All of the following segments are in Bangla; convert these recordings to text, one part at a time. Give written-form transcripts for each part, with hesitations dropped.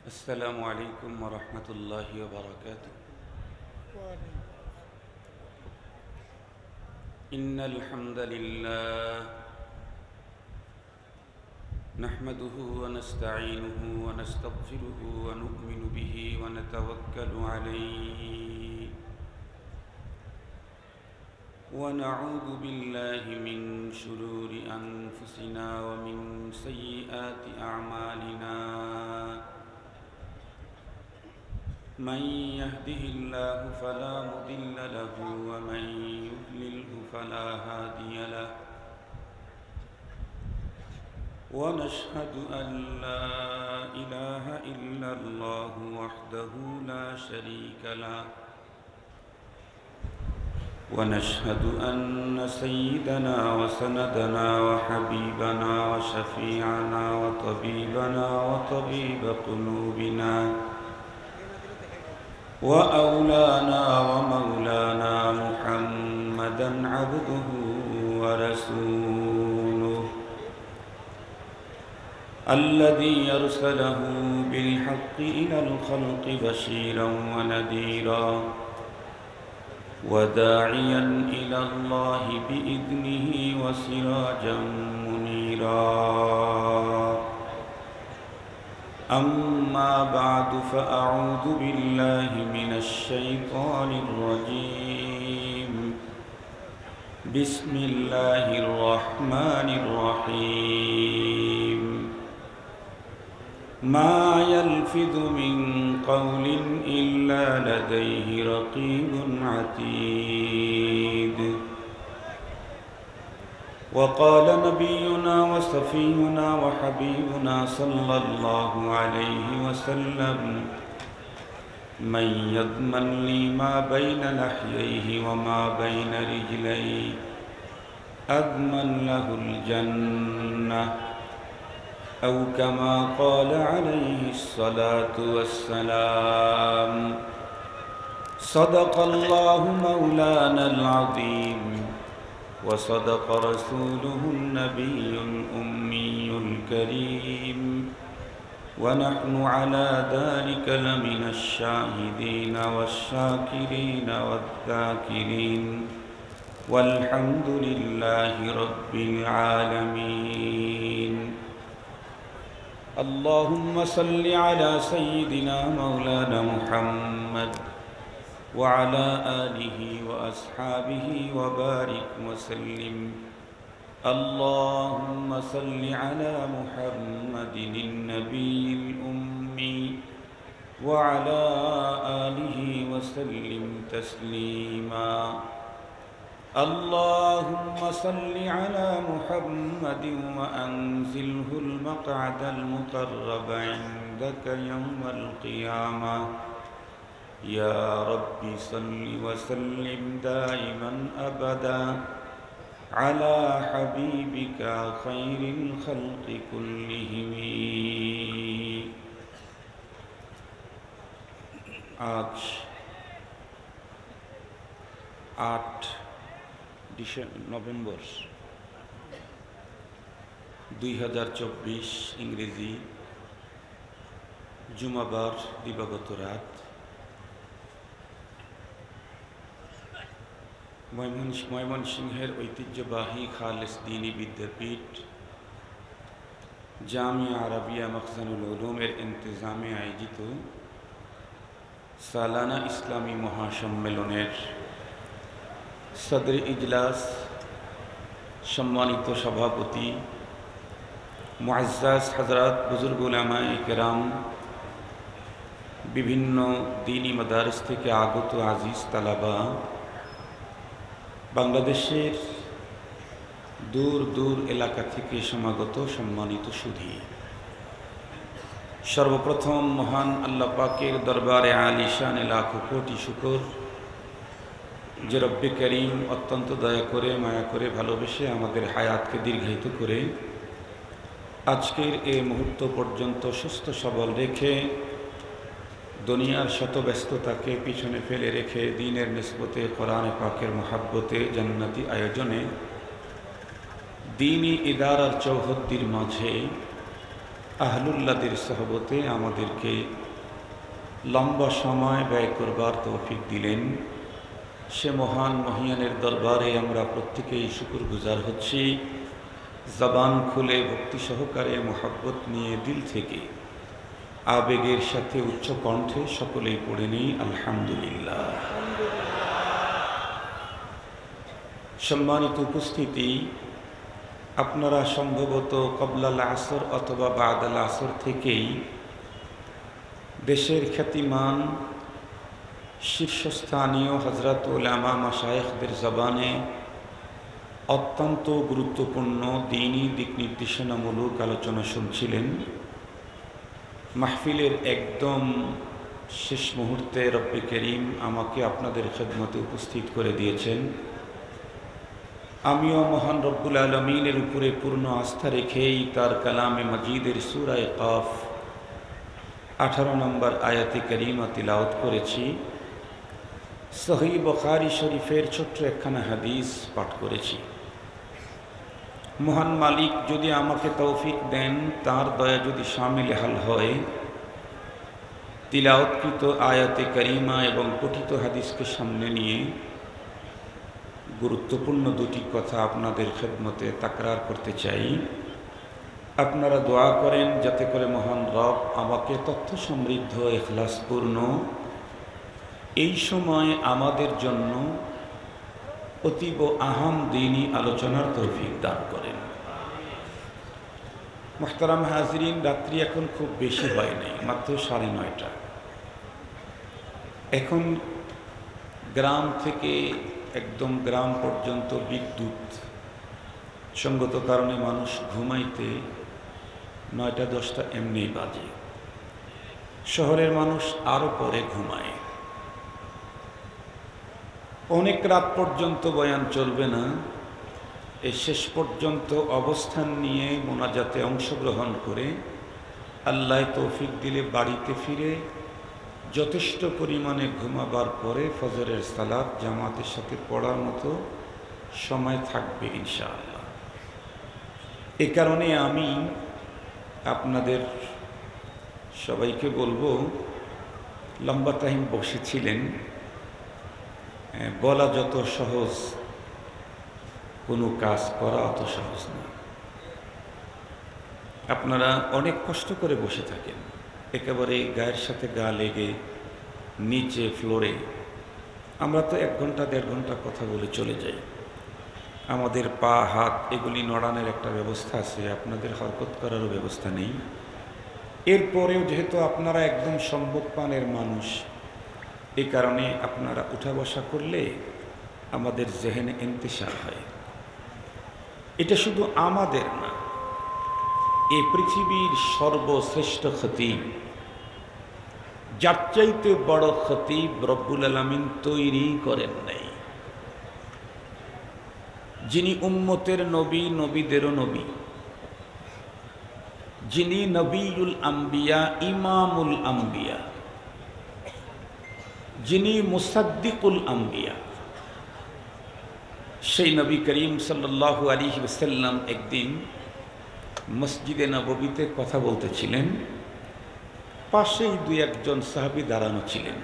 السلام عليكم ورحمة الله وبركاته. إن الحمد لله نحمده ونستعينه ونستغفره ونؤمن به ونتوكل عليه ونعوذ بالله من شرور أنفسنا ومن سيئات أعمالنا. من يهده الله فلا مضل له ومن يضلله فلا هادي له. ونشهد أن لا إله إلا الله وحده لا شريك له. ونشهد أن سيدنا وسندنا وحبيبنا وشفيعنا وطبيبنا وطبيب قلوبنا وأولانا ومولانا محمدا عبده ورسوله الذي أرسله بالحق إلى الخلق بشيرا ونذيرا وداعيا إلى الله بإذنه وسراجا منيرا. أما بعد فأعوذ بالله من الشيطان الرجيم. بسم الله الرحمن الرحيم. ما يلفظ من قول إلا لديه رقيب عتيد. وقال نبينا وصفينا وحبيبنا صلى الله عليه وسلم: من يضمن لي ما بين لحييه وما بين رجليه أضمن له الجنة، أو كما قال عليه الصلاة والسلام. صدق الله مولانا العظيم وصدق رسوله النبي الأمي الكريم، ونحن على ذلك لمن الشاهدين والشاكرين والذاكرين، والحمد لله رب العالمين. اللهم صل على سيدنا مولانا محمد وعلى آله وأصحابه وبارك وسلم. اللهم صل على محمد النبي الأمي وعلى آله وسلم تسليما. اللهم صل على محمد وأنزله المقعد المقرب عندك يوم القيامة. يا رب صل وسلم دائما أبدا على حبيبك خير الخلق كلهم. आज 8 নভেম্বর 2024 ইংরেজি জুমাবার দিবাগত রাত। ময়মনসিংহের ঐতিহ্যবাহী খালেস দ্বীনি বিদ্যাপীঠ জামিয়া আরবিয়া মখজানুল উলুমের ইন্তেজামে আয়োজিত সালানা ইসলামী মহাসম্মেলনের সদর ইজলাস সম্মানিত সভাপতি মুআজ্জাজ হযরত বুজুর্গ উলামায়ে কেরাম, বিভিন্ন দ্বীনি মাদারিস থেকে আগত আজিজ তালাবা, বাংলাদেশের দূর দূর এলাকা থেকে সমাগত সম্মানিত সুধী, সর্বপ্রথম মহান আল্লাহ পাকের দরবারে আলিশান লাখো কোটি শুকর যে রব্বে করিম অত্যন্ত দয়া করে মায়া করে ভালোবেসে আমাদের হায়াতকে দীর্ঘায়িত করে আজকের এই মুহূর্ত পর্যন্ত সুস্থ সবল রেখে দুনিয়ার শত ব্যস্ততাকে পিছনে ফেলে রেখে দ্বীনের নিসবতে কোরআন পাকের মহাব্বতে জান্নাতি আয়োজনে দ্বীনি ইদারার চৌহদ্দির মাঝে আহলুল্লাহদের সহবতে আমাদেরকে লম্বা সময় ব্যয় করবার তৌফিক দিলেন। সে মহান মহিয়ানের দরবারে আমরা প্রত্যেকেই শুকরগুজার হচ্ছি। জবান খুলে ভক্তি সহকারে মোহাব্বত নিয়ে দিল থেকে আবেগের সাথে উচ্চ কণ্ঠে সকলেই পড়ে নিই আলহামদুলিল্লাহ। সম্মানিত উপস্থিতি, আপনারা সম্ভবত কবলাল আসর অথবা বাদাল আসর থেকেই দেশের খ্যাতিমান শীর্ষস্থানীয় হযরত উলামা মাশায়েখদের জবানে অত্যন্ত গুরুত্বপূর্ণ দ্বীনি দিক নির্দেশনামূলক আলোচনা শুনছিলেন। মাহফিলের একদম শেষ মুহূর্তে রব্বে করিম আমাকে আপনাদের খেদমতে উপস্থিত করে দিয়েছেন। আমিও মহান রব্বুল আলমিনের উপরে পূর্ণ আস্থা রেখেই তার কালামে মাজিদের সূরা কাফ 18 নম্বর আয়াতে কারিমা তিলাওয়াত করেছি। সহিহ বুখারী শরীফের ছোট্ট একখানা হাদিস পাঠ করেছি। মহান মালিক যদি আমাকে তৌফিক দেন, তার দয়া যদি শামিল হাল হয়, তিলাওয়াতকৃত আয়াতে কারিমা এবং পঠিত হাদিসকে সামনে নিয়ে গুরুত্বপূর্ণ দুটি কথা আপনাদের খেদমতে তাকরার করতে চাই। আপনারা দোয়া করেন যাতে করে মহান রব আমাকে তথ্য সমৃদ্ধ ইখলাসপূর্ণ এই সময় আমাদের জন্য অতীব আহাম দ্বীনি আলোচনার তৌফিক দান করেন। মুহতারাম হাজরিন, রাত্রি এখন খুব বেশি হয় নাই, মাত্র 9:30। এখন গ্রাম থেকে একদম গ্রাম পর্যন্ত বিদ্যুৎ সঙ্গত কারণে মানুষ ঘুমাইতে 9টা-10টা এমনি বাজে। শহরের মানুষ আরও পরে ঘুমায়। অনেক রাত পর্যন্ত বয়ান চলবে না। এই শেষ পর্যন্ত অবস্থান নিয়ে মোনাজাতে অংশগ্রহণ করে আল্লাহ তৌফিক দিলে বাড়িতে ফিরে যথেষ্ট পরিমাণে ঘুমাবার পরে ফজরের সালাত জামাতের সাথে পড়ার মতো সময় থাকবে ইনশাআল্লাহ। এ কারণে আমি আপনাদের সবাইকে বলবো, লম্বা টাইম বসেছিলেন, বলা যত সহজ, কোনো কাজ করা অত সহজ না। আপনারা অনেক কষ্ট করে বসে থাকেন, একেবারে গায়ের সাথে গা লেগে নিচে ফ্লোরে। আমরা তো 1 ঘন্টা 1.5 ঘন্টা কথা বলে চলে যাই। আমাদের পা হাত এগুলি নড়ানোর একটা ব্যবস্থা আছে, আপনাদের হরকত করারও ব্যবস্থা নেই। এরপরেও যেহেতু আপনারা একদম সম্মুখপানের মানুষ, এই কারণে আপনারা উঠা বসা করলে আমাদের জেহেনে ইন্তেশার হয়। এটা শুধু আমাদের না, এই পৃথিবীর সর্বশ্রেষ্ঠ খতিব, যার চাইতে বড় খতিব রব্বুল আলামিন তৈরি করেন নাই, যিনি উম্মতের নবী, নবীদেরও নবী, যিনি নবীউল আম্বিয়া, ইমামুল আম্বিয়া, যিনি মুসাদ্দিকুল আম্বিয়া, সেই নবী করিম সাল্লাল্লাহু আলাইহি ওয়াসাল্লাম একদিন মসজিদে নববীতে কথা বলতেছিলেন। পাশেই 2-1 সাহাবী দাঁড়ানো ছিলেন।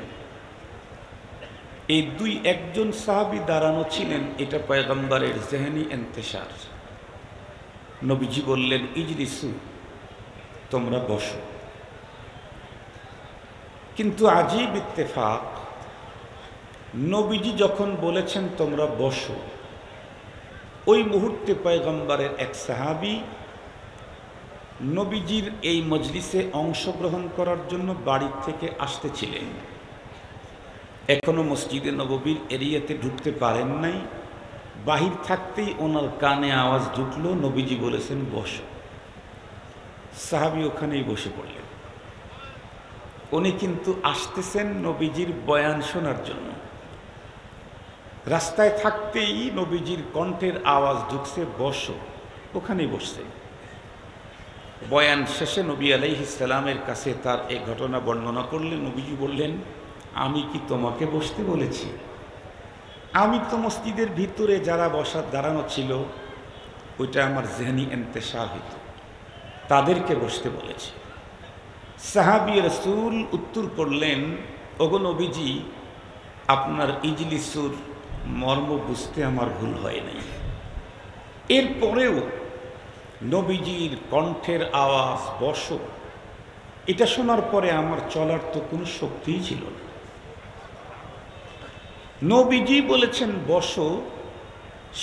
এই 2-1 সাহাবী দাঁড়ানো ছিলেন, এটা পয়গম্বরের জেহনি ইন্তেশার। নবীজি বললেন, ইজলিসু, তোমরা বসো। কিন্তু আজীব ইত্তেফাক, নবীজি যখন বলেছেন তোমরা বসো, ওই মুহূর্তে পয়গম্বরের এক সাহাবী নবীজির এই মজলিসে অংশগ্রহণ করার জন্য বাড়ি থেকে আসতেছিলেন। এখনো মসজিদে নববীর এরিয়াতে ঢুকতে পারেন নাই, বাহির থাকতেই ওনার কানে আওয়াজ ঢুকলো, নবীজি বলেছেন বসো। সাহাবী ওখানেই বসে পড়লেন। উনি কিন্তু আসতেছেন নবীজির বয়ান শোনার জন্য। রাস্তায় থাকতেই নবীজির কণ্ঠের আওয়াজ ঢুকছে, বসো, ওখানেই বসছে। বয়ান শেষে নবী আলাইহিস সালামের কাছে তার এই ঘটনা বর্ণনা করলেন। নবীজি বললেন, আমি কি তোমাকে বসতে বলেছি? আমি তো মসজিদের ভিতরে যারা বসার দাঁড়ানো ছিল, ওইটা আমার জেহনি ইন্তেশার হইত। তাদেরকে বসতে বলেছে। সাহাবী রাসূল উত্তর করলেন, ওগো নবীজি, আপনার ইজলিসুর মর্ম বুঝতে আমার ভুল হয় নাই। এরপরেও নবীজির কণ্ঠের আওয়াজ বসো, এটা শোনার পরে আমার চলার তো কোনো শক্তিই ছিল না। নবীজি বলেছেন বসো,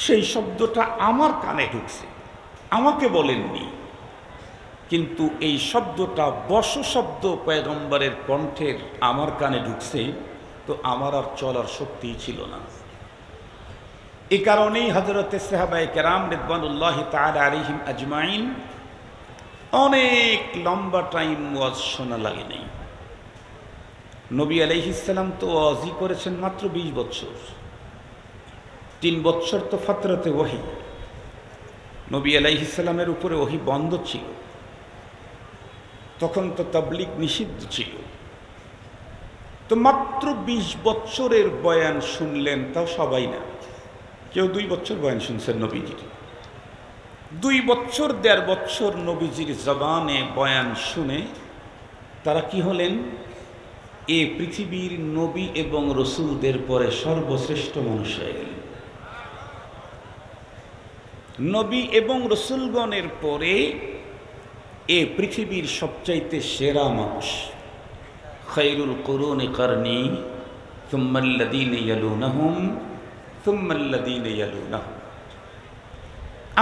সেই শব্দটা আমার কানে ঢুকছে, আমাকে বলেননি, কিন্তু এই শব্দটা বসো শব্দ পয়গম্বরের কণ্ঠের আমার কানে ঢুকছে, তো আমার আর চলার শক্তিই ছিল না। এই কারণেই হযরতে সাহাবায়ে কেরাম রিদওয়ানুল্লাহি তাআলা আলাইহিম আজমাইন অনেক লম্বা টাইম ওয়াজ শোনা লাগে নাই। নবী আলাইহিস সালাম তো ওয়াজই করেছেন মাত্র 20 বছর, 3 বছর তো ফাতরাতে ওহী, নবী আলাইহিস সালামের উপরে ওহী বন্ধ ছিল, তখন তো তাবলীগ নিষিদ্ধ ছিল। তো মাত্র 20 বছরের বয়ান শুনলেন, তাও সবাই না, কেউ 2 বছর বয়ান শুনছেন নবীজির। 2 বছর 1.5 বছর নবীজির জবানে বয়ান শুনে তারা কি হলেন? এ পৃথিবীর নবী এবং রসুলদের পরে সর্বশ্রেষ্ঠ মানুষ হয়ে গেলেন। নবী এবং রসুলগণের পরে এ পৃথিবীর সবচাইতে সেরা মানুষ। খায়রুল কুরুনি কারনি সুম্মাল্লাযীনা ইয়ালুনাহুম সুম্মাল্লাযীনা ইয়ালুনাহুম।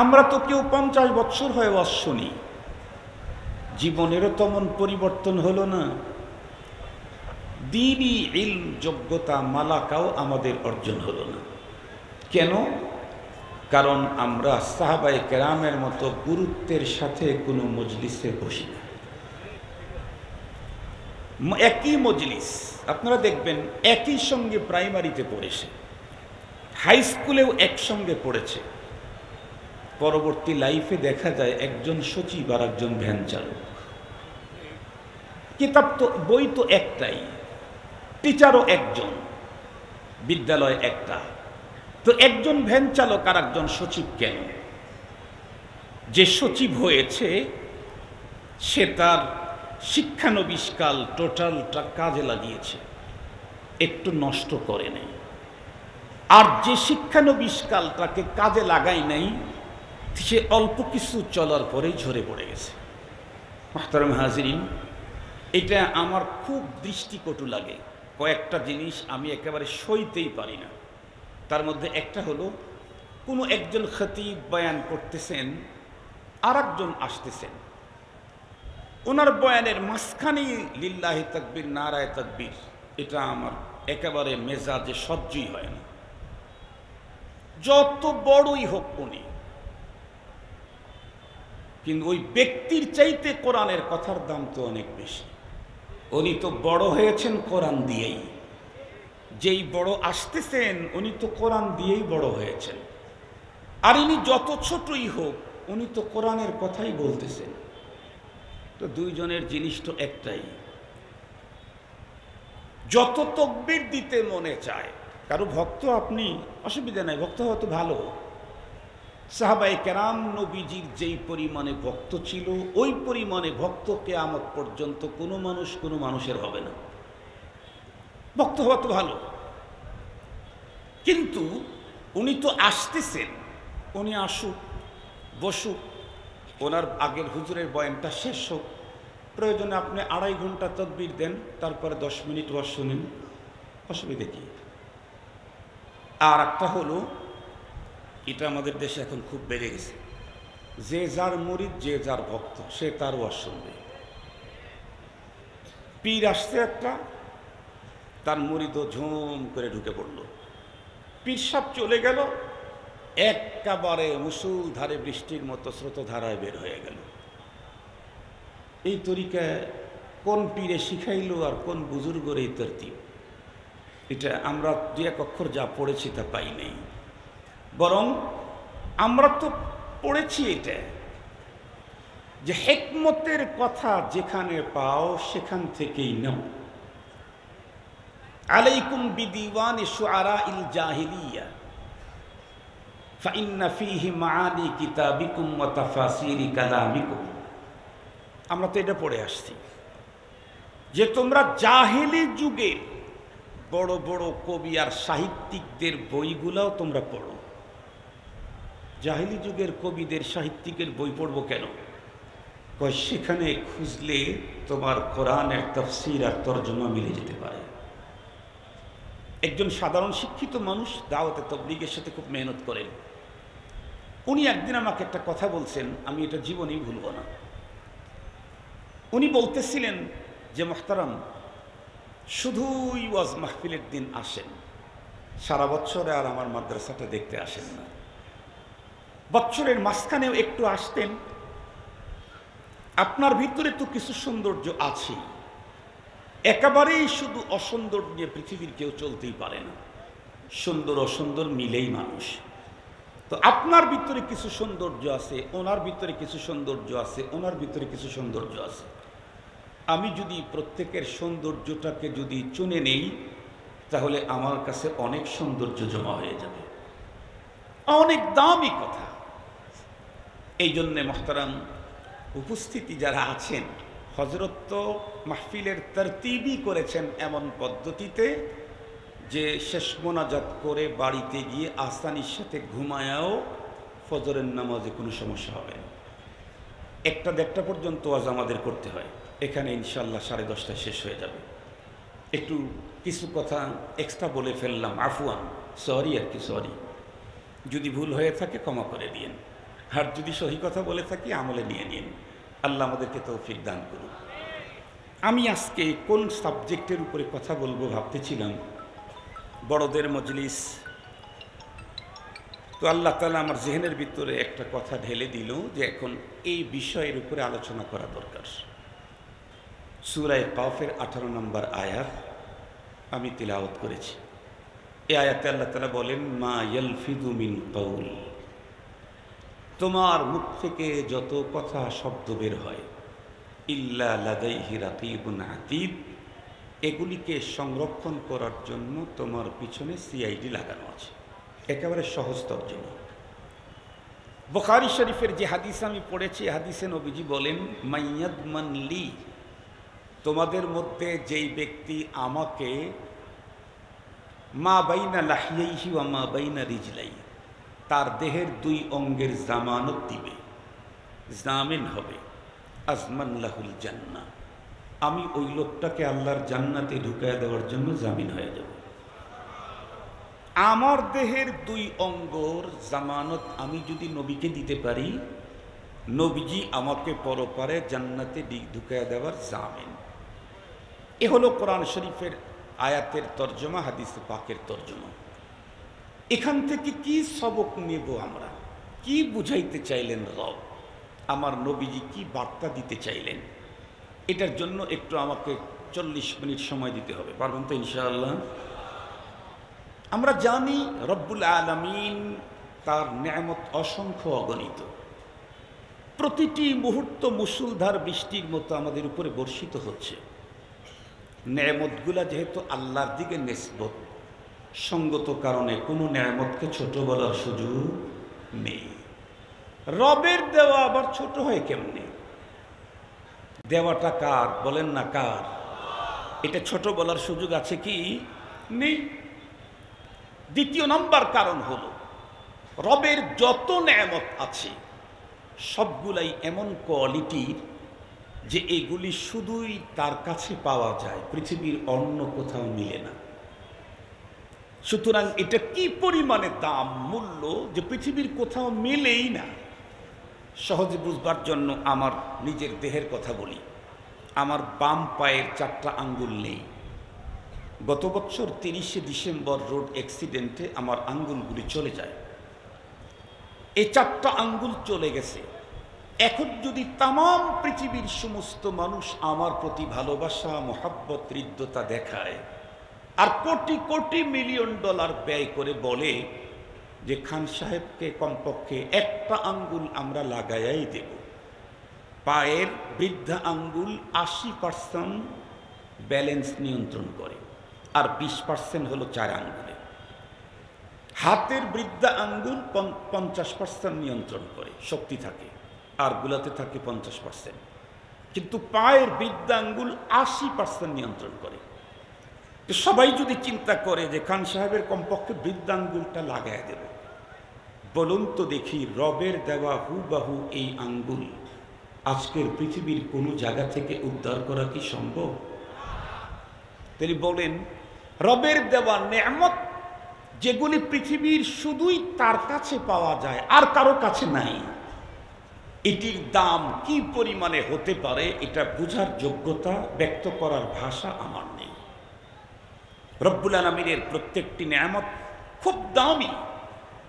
আমরা তো কেউ 50 বছর হয়ে ওয়াজ শুনি, জীবনেরও তেমন পরিবর্তন হলো না, দ্বীনি ইলম যোগ্যতা মালাকাও আমাদের অর্জন হলো না। কেন? কারণ আমরা সাহাবায়ে কেরামের মতো গুরুত্বের সাথে কোনো মজলিসে বসি না। একই মজলিস আপনারা দেখবেন একই সঙ্গে প্রাইমারিতে পড়েছে, হাই স্কুলেও একসঙ্গে পড়েছে, পরবর্তী লাইফে দেখা যায় একজন সচিব আর একজন ভ্যান চালক। কিতাব তো বই তো একটাই, টিচারও একজন, বিদ্যালয় একটা, তো একজন ভ্যান চালক আর একজন সচিব কেন? যে সচিব হয়েছে সে তার শিক্ষানবিশকাল টোটালটা কাজে লাগিয়েছে, একটু নষ্ট করে নেই। আর যে শিক্ষানবিশকালটাকে কাজে লাগাই নাই, সে অল্প কিছু চলার পরেই ঝরে পড়ে গেছে। মুহতারাম হাজিরিন, এটা আমার খুব দৃষ্টিকটু লাগে। কয়েকটা জিনিস আমি একেবারে সইতেই পারি না। তার মধ্যে একটা হলো, কোনো একজন খতিব বয়ান করতেছেন, আর একজন আসতেছেন, ওনার বয়ানের মাঝখানেই লিল্লাহি তাকবীর নারায়ে তাকবীর, এটা আমার একেবারে মেজাজে সহ্যই হয় না। যত বড়ই হোক উনি, কিন্তু ওই ব্যক্তির চাইতে কোরআনের কথার দাম তো অনেক বেশি। উনি তো বড় হয়েছেন কোরআন দিয়েই, যেই বড় আসতেছেন উনি তো কোরআন দিয়েই বড় হয়েছেন। আর ইনি যত ছোটই হোক উনি তো কোরআনের কথাই বলতেছেন। তো দুইজনের জিনিস তো একটাই, যত তাকবীর দিতে মনে চায়, কারো ভক্ত আপনি, অসুবিধা নাই, ভক্ত হওয়া তো ভালো। সাহাবায়ে কেরাম নবীজির যেই পরিমাণে ভক্ত ছিল, ওই পরিমাণে ভক্ত কিয়ামত পর্যন্ত কোনো মানুষের হবে না। ভক্ত হওয়া তো ভালো, কিন্তু উনি তো আসতেছেন, উনি আসুক, বসুক, ওনার আগের হুজুরের বয়ানটা শেষ হোক, প্রয়োজনে আপনি 2.5 ঘন্টা তাকবীর দেন, তারপরে 10 মিনিট ওয়াজ শুনেন, অসুবিধা কি? আর একটা হলো, এটা আমাদের দেশে এখন খুব বেড়ে গেছে, যে যার মুরিদ, যে যার ভক্ত, সে তার ওয়াজ শুনবে। পীর আসছে একটা, তার মুরিদও ঝুম করে ঢুকে পড়ল, পীর সাহেব চলে গেল, একেবারে মুষলধারে বৃষ্টির মতো স্রোতধারায় বের হয়ে গেল। এই তরিকা কোন পীরে শিখাইল আর কোন বুজুর্গের এই তরতিব? এটা আমরা 2-1 অক্ষর যা পড়েছি তা পাই নাই, বরং আমরা তো পড়েছি এটা যে হিকমতের কথা যেখানে পাও সেখান থেকেই নাও। আলাইকুম বিদিওয়ানি শুআরাইল জাহিলিয়া ফাইন্না ফীহি মাআনি কিতাবিকুম ওয়া তাফাসিরি কালামিকুম। আমরা তো এটা পড়ে আসছি যে তোমরা জাহেলি যুগের বড় বড় কবি আর সাহিত্যিকদের বইগুলাও তোমরা পড়ো। জাহেলি যুগের কবিদের সাহিত্যিকের বই পড়বো কেন? সেখানে খুঁজলে তোমার কোরআনের তাফসীর আর তরজমা মিলে যেতে পারে। একজন সাধারণ শিক্ষিত মানুষ দাওয়াতে তাবলীগের সাথে খুব মেহনত করেন। উনি একদিন আমাকে একটা কথা বলছেন, আমি এটা জীবনেই ভুলব না। উনি বলতেছিলেন যে মোহতারাম, শুধুই ওয়াজ মাহফিলের দিন আসেন, সারা বছরে আর আমার মাদ্রাসাটা দেখতে আসেন না। বছরের মাঝখানেও একটু আসতেন। আপনার ভিতরে তো কিছু সৌন্দর্য আছে, একেবারেই শুধু অসৌন্দর্য নিয়ে পৃথিবীর কেউ চলতেই পারে না। সুন্দর অসুন্দর মিলেই মানুষ। তো আপনার ভিতরে কিছু সৌন্দর্য আছে, ওনার ভিতরে কিছু সৌন্দর্য আছে, ওনার ভিতরে কিছু সৌন্দর্য আছে। আমি যদি প্রত্যেকের সৌন্দর্যটাকে যদি চুনে নেই, তাহলে আমার কাছে অনেক সৌন্দর্য জমা হয়ে যাবে। অনেক দামি কথা। এই জন্যে মোহতারাম উপস্থিতি যারা আছেন, হযরত তো মাহফিলের তরতিবই করেছেন এমন পদ্ধতিতে যে শেষ মোনাজাত করে বাড়িতে গিয়ে আসানির সাথে ঘুমায়াও ফজরের নামাজে কোনো সমস্যা হবে না। 1টা-1:30 পর্যন্ত ওয়াজ আমাদের করতে হয়। এখানে ইনশাল্লাহ 10:30টায় শেষ হয়ে যাবে। একটু কিছু কথা এক্সট্রা বলে ফেললাম, আফওয়ান, সরি আর কি, সরি। যদি ভুল হয়ে থাকে ক্ষমা করে দিন, আর যদি সহি কথা বলে থাকি আমলে নিয়ে নিন। আল্লাহ আমাদেরকে তৌফিক দান করুন। আমি আজকে কোন সাবজেক্টের উপরে কথা বলবো ভাবতেছিলাম, বড়দের মজলিস। তো আল্লাহ তাআলা আমার জেহেনের ভিতরে একটা কথা ঢেলে দিল যে এখন এই বিষয়ের উপরে আলোচনা করা দরকার। সূরা কাফের 18 নম্বর আয়াত আমি তিলাওয়াত করেছি। এই আয়াতে আল্লাহ তাআলা বলেন, মা ইয়ালফিযু মিন কাউল, তোমার মুখ থেকে যত কথা শব্দ বের হয়, ইল্লা লাদাইহি রাকিবুন আতীদ, এগুলিকে সংরক্ষণ করার জন্য তোমার পিছনে সিআইডি লাগানো আছে। একেবারে সহজ তর্জমা। বুখারী শরীফের যে হাদিস আমি পড়েছি, হাদিসে নবীজি বলেন, মাইয়াদমান লি, তোমাদের মধ্যে যেই ব্যক্তি আমাকে মা বাইনা লাহিয়াইহি ওয়া মা বাইনা রিজলাই, তার দেহের 2 অঙ্গের জামানত দিবে, জামিন হবে, আজমান লাহুল জান্নাহ, আমি ওই লোকটাকে আল্লাহর জান্নাতে ঢুকায় দেওয়ার জন্য জামিন হয়ে যাব। আমার দেহের 2 অঙ্গর জামানত আমি যদি নবীকে দিতে পারি, নবীজি আমাকে পরপারে জান্নাতে ঢুকায় দেওয়ার জামিন। এ হলো কোরআন শরীফের আয়াতের তর্জমা, হাদিসে পাকের তর্জমা। এখান থেকে কি সবক নেব আমরা? কি বুঝাইতে চাইলেন রব? আমার নবীজি কি বার্তা দিতে চাইলেন? এটার জন্য একটু আমাকে 40 মিনিট সময় দিতে হবে। পারবেন তো ইনশাআল্লাহ? আমরা জানি রব্বুল আলামিন, তার নেয়ামত অসংখ্য অগণিত। প্রতিটি মুহূর্ত মুষলধার বৃষ্টির মতো আমাদের উপরে বর্ষিত হচ্ছে। নেয়ামতগুলা যেহেতু আল্লাহর দিকে নিসবত, সঙ্গত কারণে কোনো নেয়ামতকে ছোট বলার সুযোগ নেই। রবের দেওয়া আবার ছোট হয় কেমনে? দেওয়াটা কার? বলেন না কার? এটা ছোট বলার সুযোগ আছে কি? নেই। দ্বিতীয় নম্বর কারণ হলো, রবের যত নেয়ামত আছে সবগুলাই এমন কোয়ালিটির যে এগুলি শুধুই তার কাছে পাওয়া যায়, পৃথিবীর অন্য কোথাও মিলে না। সুতরাং এটা কি পরিমাণে দাম, মূল্য, যে পৃথিবীর কোথাও মেলেই না। সহজে বুঝবার জন্য আমার নিজের দেহের কথা বলি। আমার বাম পায়ের 4টা আঙ্গুল নেই। গত বছর 30শে ডিসেম্বর রোড অ্যাক্সিডেন্টে আমার আঙ্গুলগুলি চলে যায়। এই 4টা আঙ্গুল চলে গেছে। এখন যদি তামাম পৃথিবীর সমস্ত মানুষ আমার প্রতি ভালোবাসা, মহাব্বত, হৃদ্যতা দেখায়, আর কোটি কোটি মিলিয়ন ডলার ব্যয় করে বলে যে খান সাহেবকে কমপক্ষে 1টা আঙ্গুল আমরা লাগাইয়াই দেব, পায়ের বৃদ্ধা আঙ্গুল 80% ব্যালেন্স নিয়ন্ত্রণ করে, আর 20% হলো 4 আঙ্গুলে। হাতের বৃদ্ধা আঙ্গুল 50% নিয়ন্ত্রণ করে, শক্তি থাকে, আর গুলাতে থাকে 50%। কিন্তু পায়ের বৃদ্ধাঙ্গুল 80% নিয়ন্ত্রণ করে। তো সবাই যদি চিন্তা করে যে খান সাহেবের কমপক্ষে বৃদ্ধাঙ্গুলটা লাগায় দেব, বলুন তো দেখি রবের দেওয়া হুবাহু এই আঙ্গুল আজকের পৃথিবীর কোনো জায়গা থেকে উদ্ধার করা কি সম্ভব? তিনি বলেন রবের দেওয়া নেয়ামত যেগুলি পৃথিবীর শুধুই তার কাছে পাওয়া যায় আর কারো কাছে নাই, এটির দাম কি পরিমাণে হতে পারে এটা বোঝার যোগ্যতা, ব্যক্ত করার ভাষা আমার নেই। রব্বুল আলামিনের প্রত্যেকটি নেয়ামত খুব দামি,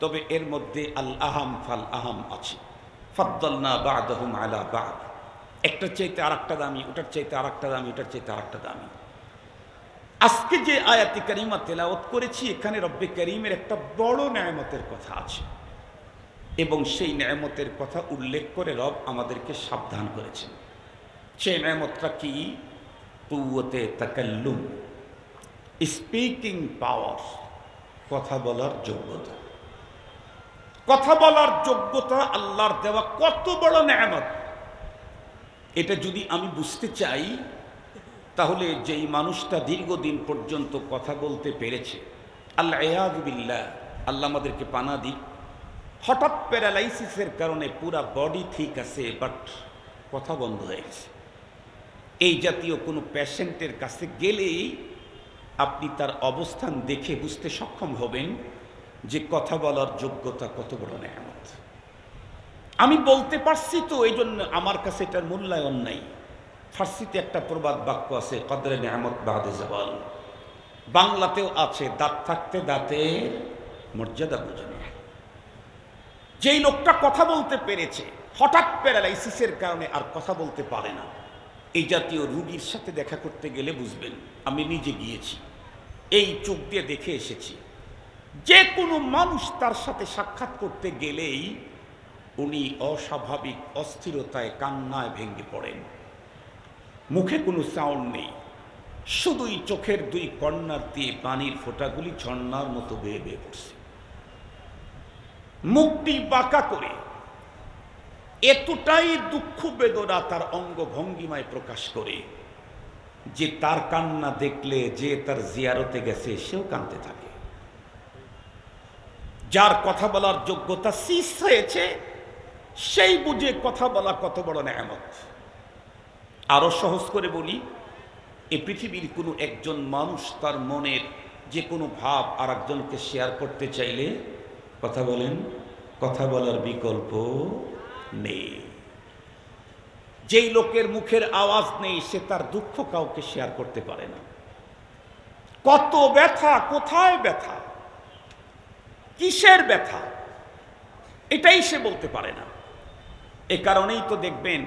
তবে এর মধ্যে আল আহাম ফাল আহাম আছে। ফাদ্দালনা বা'দাহুম আলা বা'দ, একটার চাইতে আরেকটা দামি, ওটার চাইতে আরেকটা দামি, ওটার চাইতে আরেকটা দামি। আজকে যে আয়াতি কারিমা তেলাওয়াত করেছি এখানে রব্বে কারীমের একটা বড় নেয়ামতের কথা আছে এবং সেই নেয়ামতের কথা উল্লেখ করে রব আমাদেরকে সাবধান করেছেন। সেই নেয়ামতটা কি? কুওয়াতে তাকাল্লুম, স্পিকিং পাওয়ার, কথা বলার যোগ্যতা। কথা বলার যোগ্যতা আল্লাহর দেওয়া কত বড় নেয়ামত, এটা যদি আমি বুঝতে চাই তাহলে যেই মানুষটা দীর্ঘদিন পর্যন্ত কথা বলতে পেরেছে, আল্লাহ ইয়াযু বিল্লাহ, আল্লাহ আমাদেরকে পানা দিক, হঠাৎ প্যারালাইসিসের কারণে পুরা বডি ঠিক আছে বাট কথা বন্ধ হয়ে গেছে, এই জাতীয় কোনো পেশেন্টের কাছে গেলেই আপনি তার অবস্থান দেখে বুঝতে সক্ষম হবেন যে কথা বলার যোগ্যতা কত বড় নেয়ামত। আমি বলতে পারছি তো এই জন্য আমার কাছে এটার মূল্যায়ন নাই। ফার্সিতে একটা প্রবাদ বাক্য আছে, কদরে নেয়ামত বাদে জাওয়াল, বাংলাতেও আছে, দাঁত থাকতে দাঁতের মর্যাদা বোঝে না। যেই লোকটা কথা বলতে পেরেছে হঠাৎ প্যারালাইসিসের কারণে আর কথা বলতে পারে না, এই জাতীয় রুগীর সাথে দেখা করতে গেলে বুঝবেন, আমি নিজে গিয়েছি, এই চোখ দিয়ে দেখে এসেছি, যে কোনো মানুষ তার সাথে সাক্ষাৎ করতে গেলেই উনি অস্বাভাবিক অস্থিরতায় কান্নায় ভেঙে পড়েন। মুখে কোনো সাউন্ড নেই, শুধুই চোখের দুই কর্নার দিয়ে পানির ফোঁটাগুলি ঝর্ণার মতো বেয়ে বেয়ে পড়ছে, মুখটি বাঁকা করে এতটাই দুঃখ বেদনা তার অঙ্গ ভঙ্গিমায় প্রকাশ করে যে তার কান্না দেখলে যে তার জিয়ারতে গেছে সেও কাঁদতে থাকে। যার কথা বলার যোগ্যতা শীষ হয়েছে সেই বুঝে কথা বলা কত বড় নেয়ামত। আরো সহজ করে বলি, এই পৃথিবীর কোনো একজন মানুষ তার মনের যে কোনো ভাব আর একজনকে শেয়ার করতে চাইলে কথা বলেন, কথা বলার বিকল্প নেই। যেই লোকের মুখের আওয়াজ নেই সে তার দুঃখ কাউকে শেয়ার করতে পারে না। কত ব্যথা, কোথায় ব্যথা, কিসের ব্যথা, এটাই সে বলতে পারে না। এ কারণেই তো দেখবেন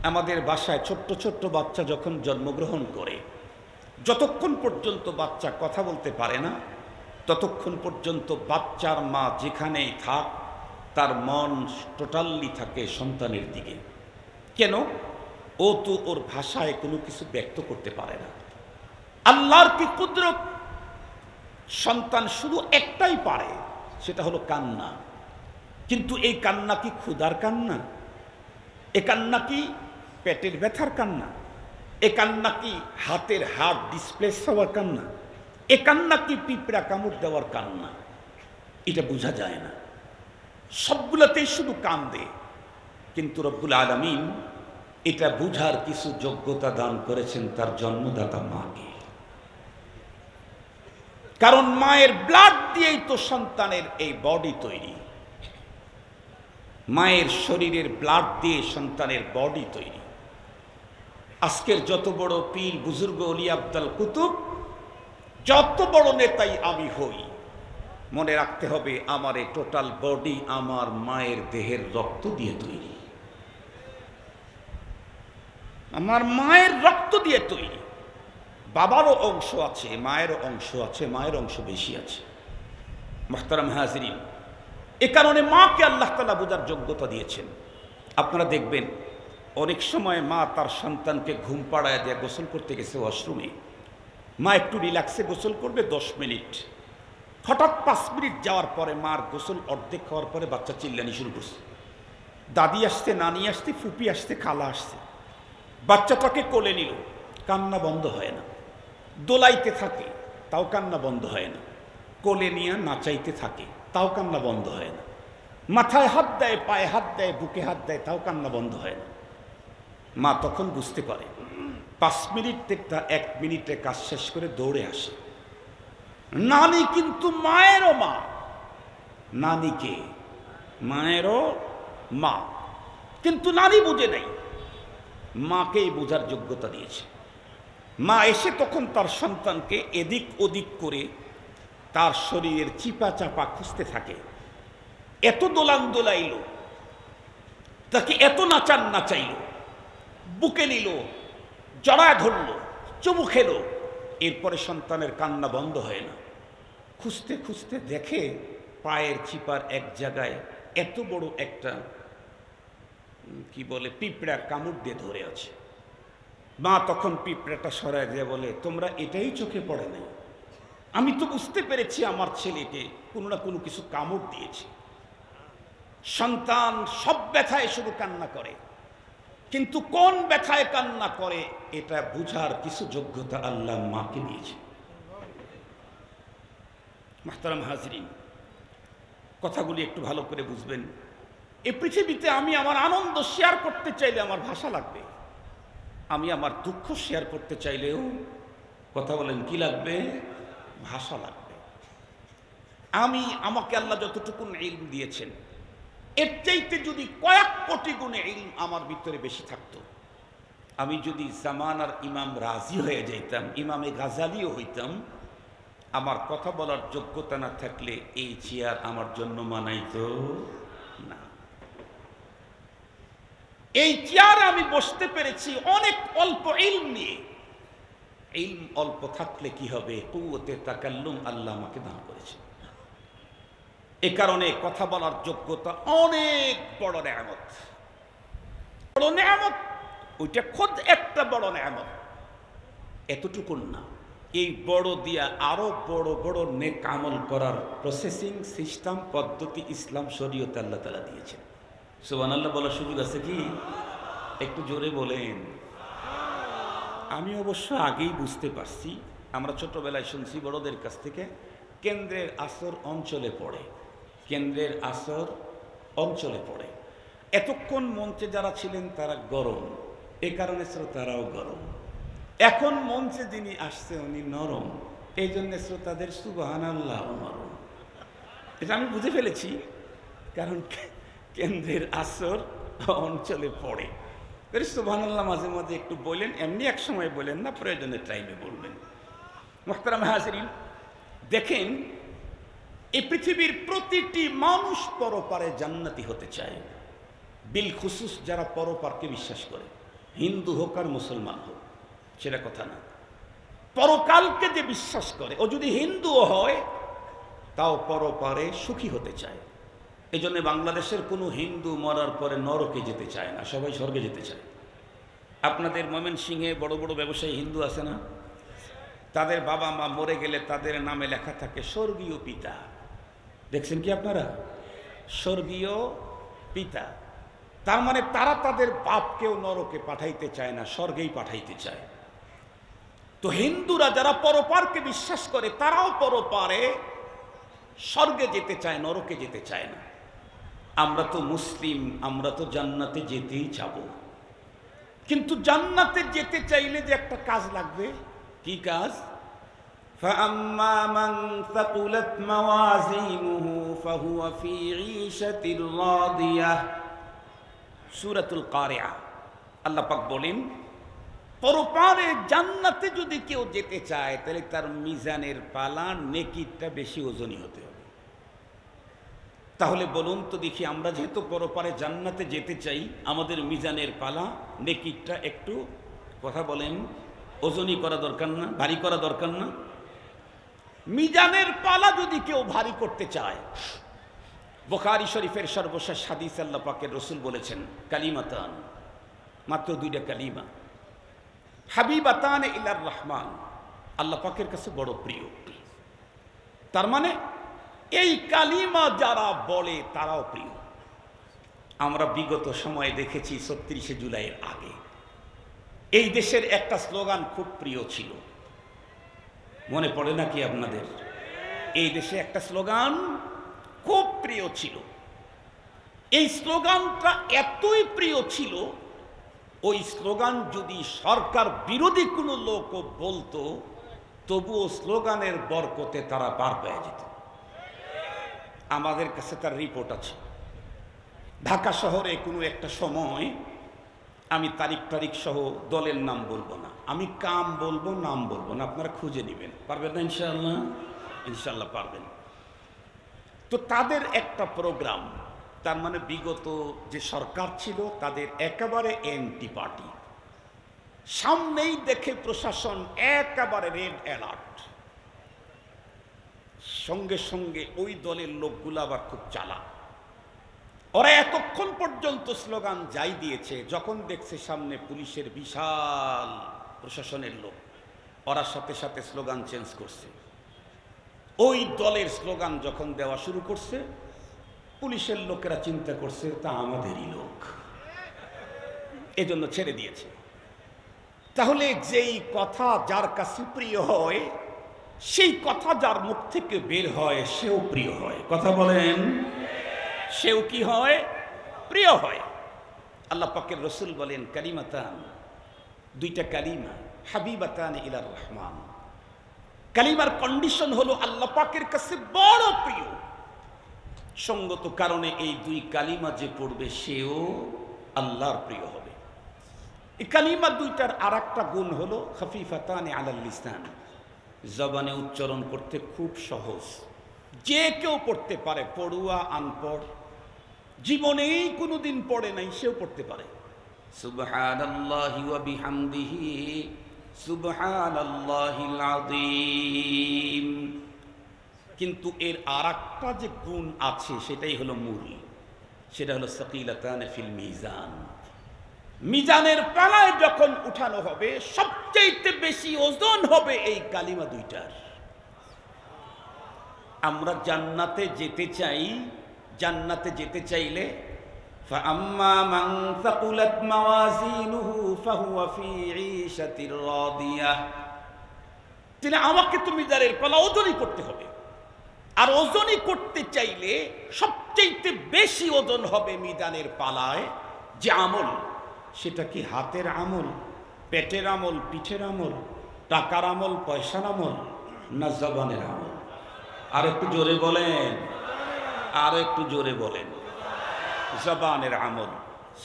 আমাদের বাসায় ছোট্ট ছোট্ট বাচ্চা যখন জন্মগ্রহণ করে, যতক্ষণ পর্যন্ত বাচ্চা কথা বলতে পারে না ততক্ষণ পর্যন্ত বাচ্চার মা যেখানেই থাক তার মন টোটালি থাকে সন্তানের দিকে। কেন? ও তো ওর ভাষায় কোনো কিছু ব্যক্ত করতে পারে না। আল্লাহর কি কুদরত, সন্তান শুধু একটাই পারে, সেটা হলো কান্না। কিন্তু এই কান্না কি ক্ষুধার কান্না? এ কান্না কি পেটের ব্যথার কান্না? এ কান্না কি হাতের হাড় ডিসপ্লেস হওয়ার কান্না? এ কান্না কি পিঁপড়া কামড় দেওয়ার কান্না? এটা বোঝা যায় না, সবগুলোতেই শুধু কান্দে। কিন্তু রব্বুল আলামিন এটা বুঝার কিছু যোগ্যতা দান করেছেন তার জন্মদাতা মাকে। কারণ মায়ের ব্লাড দিয়েই তো সন্তানের এই বডি তৈরি, মায়ের শরীরের ব্লাড দিয়ে সন্তানের বডি তৈরি। আজকের যত বড় পীর বুজুর্গ অলি আব্দুল কুতুব, যত বড় নেতাই আমি হই, মনে রাখতে হবে আমার এই টোটাল বডি আমার মায়ের দেহের রক্ত দিয়ে তৈরি, আমার মায়ের রক্ত দিয়ে তৈরি। বাবারও অংশ আছে, মায়েরও অংশ আছে, মায়ের অংশ বেশি আছে। মুহতারাম হাজিরিন, এ কারণে মাকে আল্লাহ তাআলা বোঝার যোগ্যতা দিয়েছেন। আপনারা দেখবেন অনেক সময় মা তার সন্তানকে ঘুম পাড়ায় দিয়ে গোসল করতে গেছে ওয়াশরুমে, মা একটু রিল্যাক্সে গোসল করবে 10 মিনিট, হঠাৎ 5 মিনিট যাওয়ার পরে মার গোসল অর্ধেক খাওয়ার পরে বাচ্চা চিল্লানি শুরু করছে, দাদি আসছে, নানি আসছে, ফুপি আসছে, খালা আসছে। বাচ্চাটাকে কোলে নিল, কান্না বন্ধ হয় না, দোলাইতে থাকে তাও কান্না বন্ধ হয় না, কোলে নিয়ে নাচাইতে থাকে তাও কান্না বন্ধ হয় না, মাথায় হাত দেয়, পায়ে হাত দেয়, বুকে হাত দেয়, তাও কান্না বন্ধ হয় না। মা তখন বুঝতে পারে 5 মিনিট থেকে 1 মিনিটে কাজ শেষ করে দৌড়ে আসে। নানি কিন্তু মায়েরও মা, নানিকে মায়েরও মা, কিন্তু নানি বুঝে নাই, মাকেই বোঝার যোগ্যতা দিয়েছে। মা এসে তখন তার সন্তানকে এদিক ওদিক করে তার শরীরের চিপা চাপা খুঁজতে থাকে। এত দোলান দোলাইল, তাকে এত নাচান নাচাইল, বুকে নিল, জড়ায় ধরল, চুমু খেল, এরপরে সন্তানের কান্না বন্ধ হয় না। খুঁজতে খুঁজতে দেখে পায়ের চিপার এক জায়গায় এত বড় একটা কি বলে পিঁপড়া কামড় দিয়ে ধরে আছে। মা তখন পিঁপড়াটা সরায় দিয়ে বলে, তোমরা এটাই চোখে পড়ে নাই? আমি তো বুঝতে পেরেছি আমার ছেলেকে কোনো না কোনো কিছু কামড় দিয়েছে। সন্তান সব ব্যথায় শুধু কান্না করে, কিন্তু কোন ব্যথায় কান্না করে এটা বুঝার কিছু যোগ্যতা আল্লাহ মাকে দিয়েছে। মুহতারাম হাজরিন, কথাগুলি একটু ভালো করে বুঝবেন। এই পৃথিবীতে আমি আমার আনন্দ শেয়ার করতে চাইলে আমার ভাষা লাগবে, আমি আমার দুঃখ শেয়ার করতে চাইলেও কথা বলেন কি লাগবে? ভাষা লাগবে। আমাকে আল্লাহ যতটুকু ইলম দিয়েছেন এর চাইতে যদি কয়েক কোটি গুণে ইলম আমার ভিতরে বেশি থাকতো, আমি যদি জামানার ইমাম রাজি হয়ে যাইতাম, ইমামে গাজালিও হইতাম, আমার কথা বলার যোগ্যতা না থাকলে এই চেয়ার আমার জন্য মানাইতো না। এই চেয়ারে আমি বসতে পেরেছি অনেক অল্প ইলম নিয়ে। ইলম অল্প থাকলে কি হবে? কুওয়াতে তাকাল্লুম আল্লাহ আমাকে দান করেছে। এ কারণে কথা বলার যোগ্যতা অনেক বড় নেয়ামত, বড় নেয়ামত। ওইটা খোদ একটা বড় নেয়ামত, এতটুকুন না, এই বড় দিয়া আরো বড় বড় নেক আমল করার প্রসেসিং সিস্টেম পদ্ধতি ইসলাম শরীয়ত আল্লাহ তাআলা দিয়েছেন। সুবহানাল্লাহ বলার সুযোগ আছে কি? একটু জোরে বলেন। আমি অবশ্য আগেই বুঝতে পারছি, আমরা ছোটবেলায় শুনছি বড়দের কাছ থেকে, কেন্দ্রের আসর অঞ্চলে পড়ে, কেন্দ্রের আসর অঞ্চলে পড়ে। এতক্ষণ মঞ্চে যারা ছিলেন তারা গরম, এ কারণে শ্রোতারাও গরম। এখন মঞ্চে যিনি আসছে উনি নরম, এই জন্য শ্রোতাদের সুবহানাল্লাহ নরম। এটা আমি বুঝে ফেলেছি, কারণ কেন্দ্রের আসর অঞ্চলে পড়ে। সুবহানাল্লাহ মাঝে মাঝে একটু বললেন, এমনি এক সময় বলেন না, প্রয়োজনের টাইমে বলবেন। মুহতারাম হাজিরিন, দেখেন এই পৃথিবীর প্রতিটি মানুষ পরপারে জান্নাতি হতে চায়, বিল খুসুস যারা পরপারকে বিশ্বাস করে, হিন্দু হোক আর মুসলমান হোক সেটা কথা না। পরকালকে যে বিশ্বাস করে, ও যদি হিন্দুও হয় তাও পরপারে সুখী হতে চায়। এই জন্য বাংলাদেশের কোনো হিন্দু মরার পরে নরকে যেতে চায় না, সবাই স্বর্গে যেতে চায়। আপনাদের ময়মনসিংহে বড় বড় ব্যবসায়ী হিন্দু আছে না? তাদের বাবা মা মরে গেলে তাদের নামে লেখা থাকে স্বর্গীয় পিতা। দেখছেন কি আপনারা? স্বর্গীয় পিতা। তার মানে তারা তাদের বাপকেও নরকে পাঠাইতে চায় না, স্বর্গেই পাঠাইতে চায়। তো হিন্দুরা যারা পরপারকে বিশ্বাস করে তারাও পরপারে স্বর্গে যেতে চায়, নরকে যেতে চায় না। আমরা তো মুসলিম, আমরা তো জান্নাতে যেতেই চাব, কিন্তু জান্নাতে যেতে চাইলে যে একটা কাজ লাগবে। কি কাজ? فَأَمَّا مَنْ ثَقُلَتْ مَوَازِينُهُ فَهُوَ فِي عِيشَةٍ رَاضِيَةٍ। সূরাতুল কারিআ আল্লাহ পাক বলেন, পরপারে জান্নাতে যদি কেউ যেতে চায় তাহলে তার মিজানের পালা নেকিটা বেশি ওজনই হতে হবে। তাহলে বলুন তো দেখি, আমরা যেহেতু পরপারে জান্নাতে যেতে চাই, আমাদের মিজানের পালা নেকিটা একটু কথা বলেন ওজনই করা দরকার না? ভারী করা দরকার না? মিজানের পালা যদি কেউ ভারী করতে চায়, বুখারী শরীফের সর্বশেষ হাদিস আল্লাহ পাকের রাসূল বলেছেন, কালিমাতান, মাত্র 2টা কালিমা, হাবিবাতান ইলার রহমান, আল্লাহ পাকের কাছে বড় প্রিয়। তার মানে এই কালিমা যারা বলে তারাও প্রিয়। আমরা বিগত সময়ে দেখেছি ৩৬শে জুলাইয়ের আগে এই দেশের একটা স্লোগান খুব প্রিয় ছিল, মনে পড়ে নাকি আপনাদের? এই দেশে একটা স্লোগান খুব প্রিয় ছিল। এই স্লোগানটা এতই প্রিয় ছিল, ওই স্লোগান যদি সরকার বিরোধী কোনো লোক বলতো তবুও স্লোগানের বরকতে তারা পার পেয়ে যেত। আমাদের কাছে তার রিপোর্ট আছে। ঢাকা শহরে কোনো একটা সময়, আমি তারিখ সহ দলের নাম বলবো না, আমি কাম বলবো, নাম বলবো না, আপনারা খুঁজে নেবেন। পারবেন না ইনশাআল্লাহ? ইনশাআল্লাহ পারবেন। তো তাদের একটা প্রোগ্রাম, তার মানে বিগত যে সরকার ছিল তাদের একেবারে এন্টি পার্টি, সামনেই দেখে প্রশাসন একেবারে রেড অ্যালার্ট। সঙ্গে সঙ্গে ওই দলের লোকগুলো আবার খুব চালাক, ওরা এতক্ষণ পর্যন্ত স্লোগান যাই দিয়েছে, যখন দেখছে সামনে পুলিশের বিশাল প্রশাসনের লোক, ওরা সাথে সাথে স্লোগান চেঞ্জ করছে। ওই দলের স্লোগান যখন দেওয়া শুরু করছে, পুলিশের লোকেরা চিন্তা করছে তা আমাদেরই লোক, এজন্য ছেড়ে দিয়েছে। তাহলে যেই কথা যার কাছে প্রিয় হয়, সেই কথা যার মুখ থেকে বের হয় সেও প্রিয় হয়। কথা বলেন, সেও কি হয়? প্রিয় হয়। আল্লাহ পাকের রসুল বলেন কালিমাতান, দুইটা কালিমা, হাবিবাতান ইলার রহমান। কালিমার কন্ডিশন হলো আল্লাহ পাকের কাছে বড় প্রিয়। সঙ্গত কারণে এই দুই কালিমা যে পড়বে সেও আল্লাহর প্রিয় হবে। এই কালিমা দুইটার আর একটা গুণ হলো খফিফাতানে আলাল লিসান, জবানে উচ্চারণ করতে খুব সহজ, যে কেউ পড়তে পারে, পড়ুয়া আনপড়, জীবনেই কোনোদিন পড়ে নাই সেও পড়তে পারে। সুবহানাল্লাহি ওয়া বিহামদিহি সুবহানাল্লাহিল আযীম। কিন্তু এর আরেকটা যে গুণ আছে সেটাই হলো মূল, সেটা হলো সাকিলাতান ফিল মিজান। মিজানের পালায় যখন উঠানো হবে সবচেয়ে বেশি ওজন হবে এই কালিমা দুইটার। আমরা জান্নাতে যেতে চাই, জান্নাতে যেতে চাইলে ফাআম্মা মান সাকুলাত মাওয়াজিনুহু ফাহুয়া ফি ঈশাতির রাদিয়াহ, তাহলে আমাকে তো মিজানের পালা ওজনই করতে হবে। আর ওজনই করতে চাইলে সবচেয়ে বেশি ওজন হবে মিজানের পালায় যে আমল, সেটা কি হাতের আমল, পেটের আমল, পিঠের আমল, টাকার আমল, পয়সার আমল, না জবানের আমল? আর একটু জোরে বলেন, আর একটু জোরে বলেন। জবানের আমল।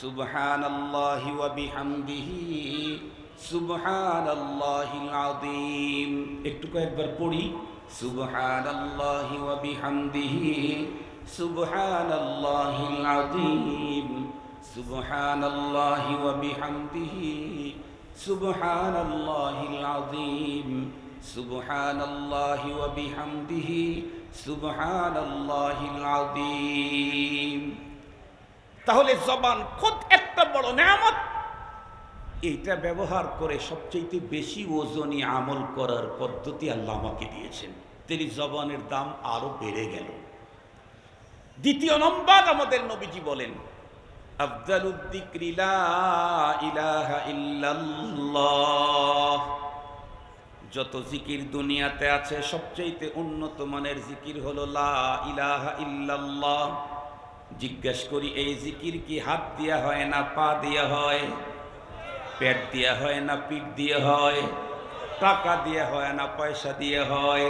সুবহানাল্লাহি ওয়া বিহামদিহি সুবহানাল্লাহিল আযীম। একটু কয়েকবার পড়ি, সুবহানাল্লাহি ওয়া বিহামদিহি সুবহানাল্লাহিল আযীম সুবহানাল্লাহি ওয়া বিহামদিহি সুবহানাল্লাহিল আযীম সুবহানাল্লাহি ওয়া বিহামদিহি সুবহানাল্লাহিল আযীম। তাহলে জবান খুব একটা বড় নেয়ামত, এইটা ব্যবহার করে সবচেয়ে বেশি ওজনী আমল করার পদ্ধতি আল্লাহ আমাকে দিয়েছেন। তিনি জবানের দাম আরো বেড়ে গেল। দ্বিতীয় নম্বর আমাদের নবীজি বলেন আফদালুদ যিকরি লা ইলাহা ইল্লাল্লাহ। যত জিকির দুনিয়াতে আছে সবচেয়ে উন্নত মানের জিকির হলো লা ইলাহা ইল্লাল্লাহ। জিজ্ঞেস করি, এই জিকির কি হাত দিয়া হয় না পা দিয়া হয়? পেট দিয়া হয় না পিঠ দিয়ে হয়? টাকা দিয়ে হয় না পয়সা দিয়ে হয়?